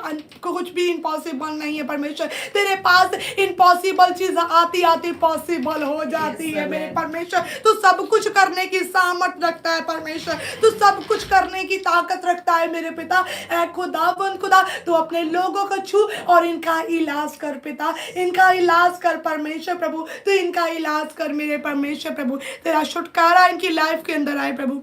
कुछ भी इम्पॉसिबल नहीं है परमेश्वर। तेरे पास इम्पॉसिबल चीज आती आती पॉसिबल हो जाती है मेरे परमेश्वर। तू सब कुछ करने की सामर्थ रखता है परमेश्वर, तू सब कुछ करने की ताकत रखता है मेरे पिता। ऐ खुदावंद खुदा तू अपने लोगों को छू और इनका इलाज कर पिता, इनका इलाज कर परमेश्वर प्रभु। तू इनका इलाज कर मेरे परमेश्वर प्रभु। तेरा छुटकारा इनकी लाइफ के अंदर आए प्रभु,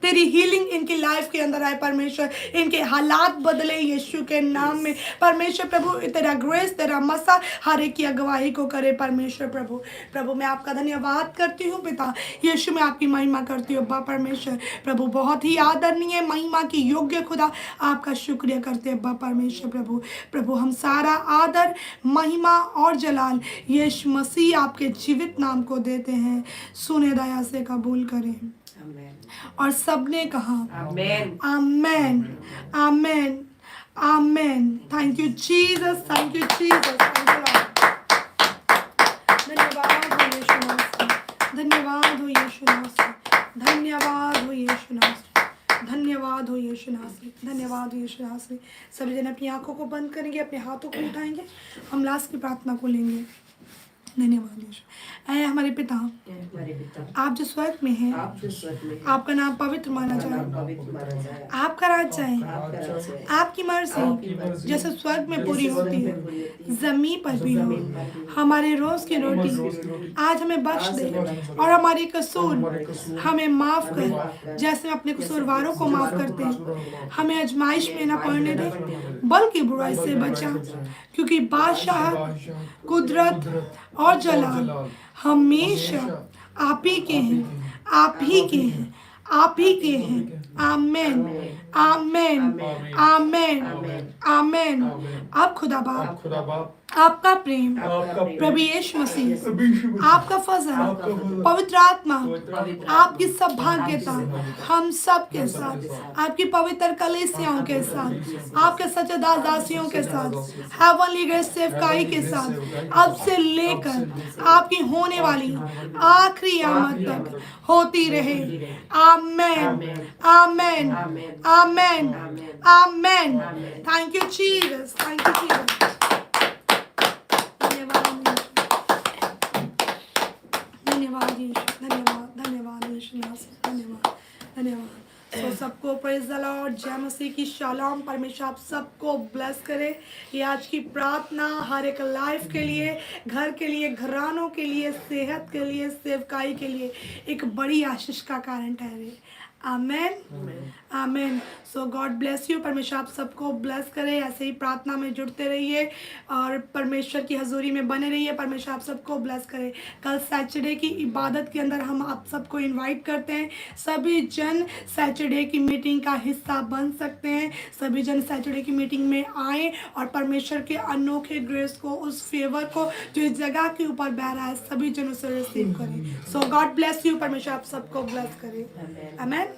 तेरी हीलिंग इनकी लाइफ के अंदर आए परमेश्वर। इनके हालात बदले यीशु के नाम में परमेश्वर प्रभु। तेरा ग्रेस तेरा मसा हर एक की अगुवाई को करे परमेश्वर प्रभु। प्रभु मैं आपका धन्यवाद करती हूँ पिता यीशु, मैं आपकी महिमा करती हूँ अब्बा परमेश्वर प्रभु। बहुत ही आदरणीय महिमा की योग्य खुदा आपका शुक्रिया करते हैं अब्बा परमेश्वर प्रभु। प्रभु हम सारा आदर महिमा और जलाल यीशु मसीह आपके जीवित नाम को देते हैं। सुने दया से कबूल करें। और सबने कहा आमेन आमेन आमेन आमेन। Thank you Jesus, thank you Jesus, धन्यवाद हो यीशु नासरी, धन्यवाद हो यीशु नासरी, धन्यवाद हो यीशु नासरी, धन्यवाद हो यीशु नासरी, धन्यवाद हो यीशु नासरी। सभी जन अपनी आंखों को बंद करेंगे, अपने हाथों को उठाएंगे, हम लास्ट की प्रार्थना को लेंगे। धन्यवाद यीशु। ऐ हमारे पिता आप जो स्वर्ग में हैं, आपका नाम पवित्र माना जाए, आपका राज्य आए, आपकी मर्जी जैसे स्वर्ग में पूरी होती है जमीन पर भी हो। हमारे रोज की रोटी आज हमें बख्श दे और हमारी कसूर हमें माफ कर जैसे अपने कसूरवारों को माफ करते हैं। हमें आजमाइश में न पड़ने दे बल्कि बुराई से बचा, क्योंकि बादशाह कुदरत और जलाल हमेशा आप ही के हैं, आप ही के हैं, आप ही के हैं। आमेन आमेन आमेन आमेन। आप खुदा बाप, आपका प्रेम प्रभु यीशु मसीह, आपका फजल, पवित्र आत्मा, आपकी सौभाग्यता हम सब के साथ, आपकी पवित्र कलीसियाओं के साथ, आपके सच्चे दास दासियों के साथ, हेवनली ग्रेस सेवकाई के साथ अब से लेकर आपकी होने वाली आखिरी आमद तक होती रहे। आमेन आमेन आमेन आमेन। Thank you Jesus, thank you Jesus. धन्यवाद यीशु, धन्यवाद धन्यवाद यीशु नासरी, धन्यवाद धन्यवाद। तो सबको प्रेज द लॉर्ड, जय मसीह की शालोम। परमेश्वर आप सबको ब्लेस करे। ये आज की प्रार्थना हर एक लाइफ के लिए, घर के लिए, घरानों के लिए, सेहत के लिए, सेवकाई के लिए एक बड़ी आशीष का कारण ठहरे। आमेन आमेन। सो गॉड ब्लेस यू। परमेश्वर आप सबको ब्लेस करे। ऐसे ही प्रार्थना में जुड़ते रहिए और परमेश्वर की हजूरी में बने रहिए। परमेश्वर आप सबको ब्लेस करे। कल सैटरडे की इबादत के अंदर हम आप सबको इनवाइट करते हैं। सभी जन सैटरडे की मीटिंग का हिस्सा बन सकते हैं। सभी जन सैटरडे की मीटिंग में आए और परमेश्वर के अनोखे ग्रेस को, उस फेवर को जो इस जगह के ऊपर बह रहा है, सभी जन उसे रिसीव करें। सो गॉड ब्लेस यू। परमेश्वर आप सबको ब्लेस करे। आमेन।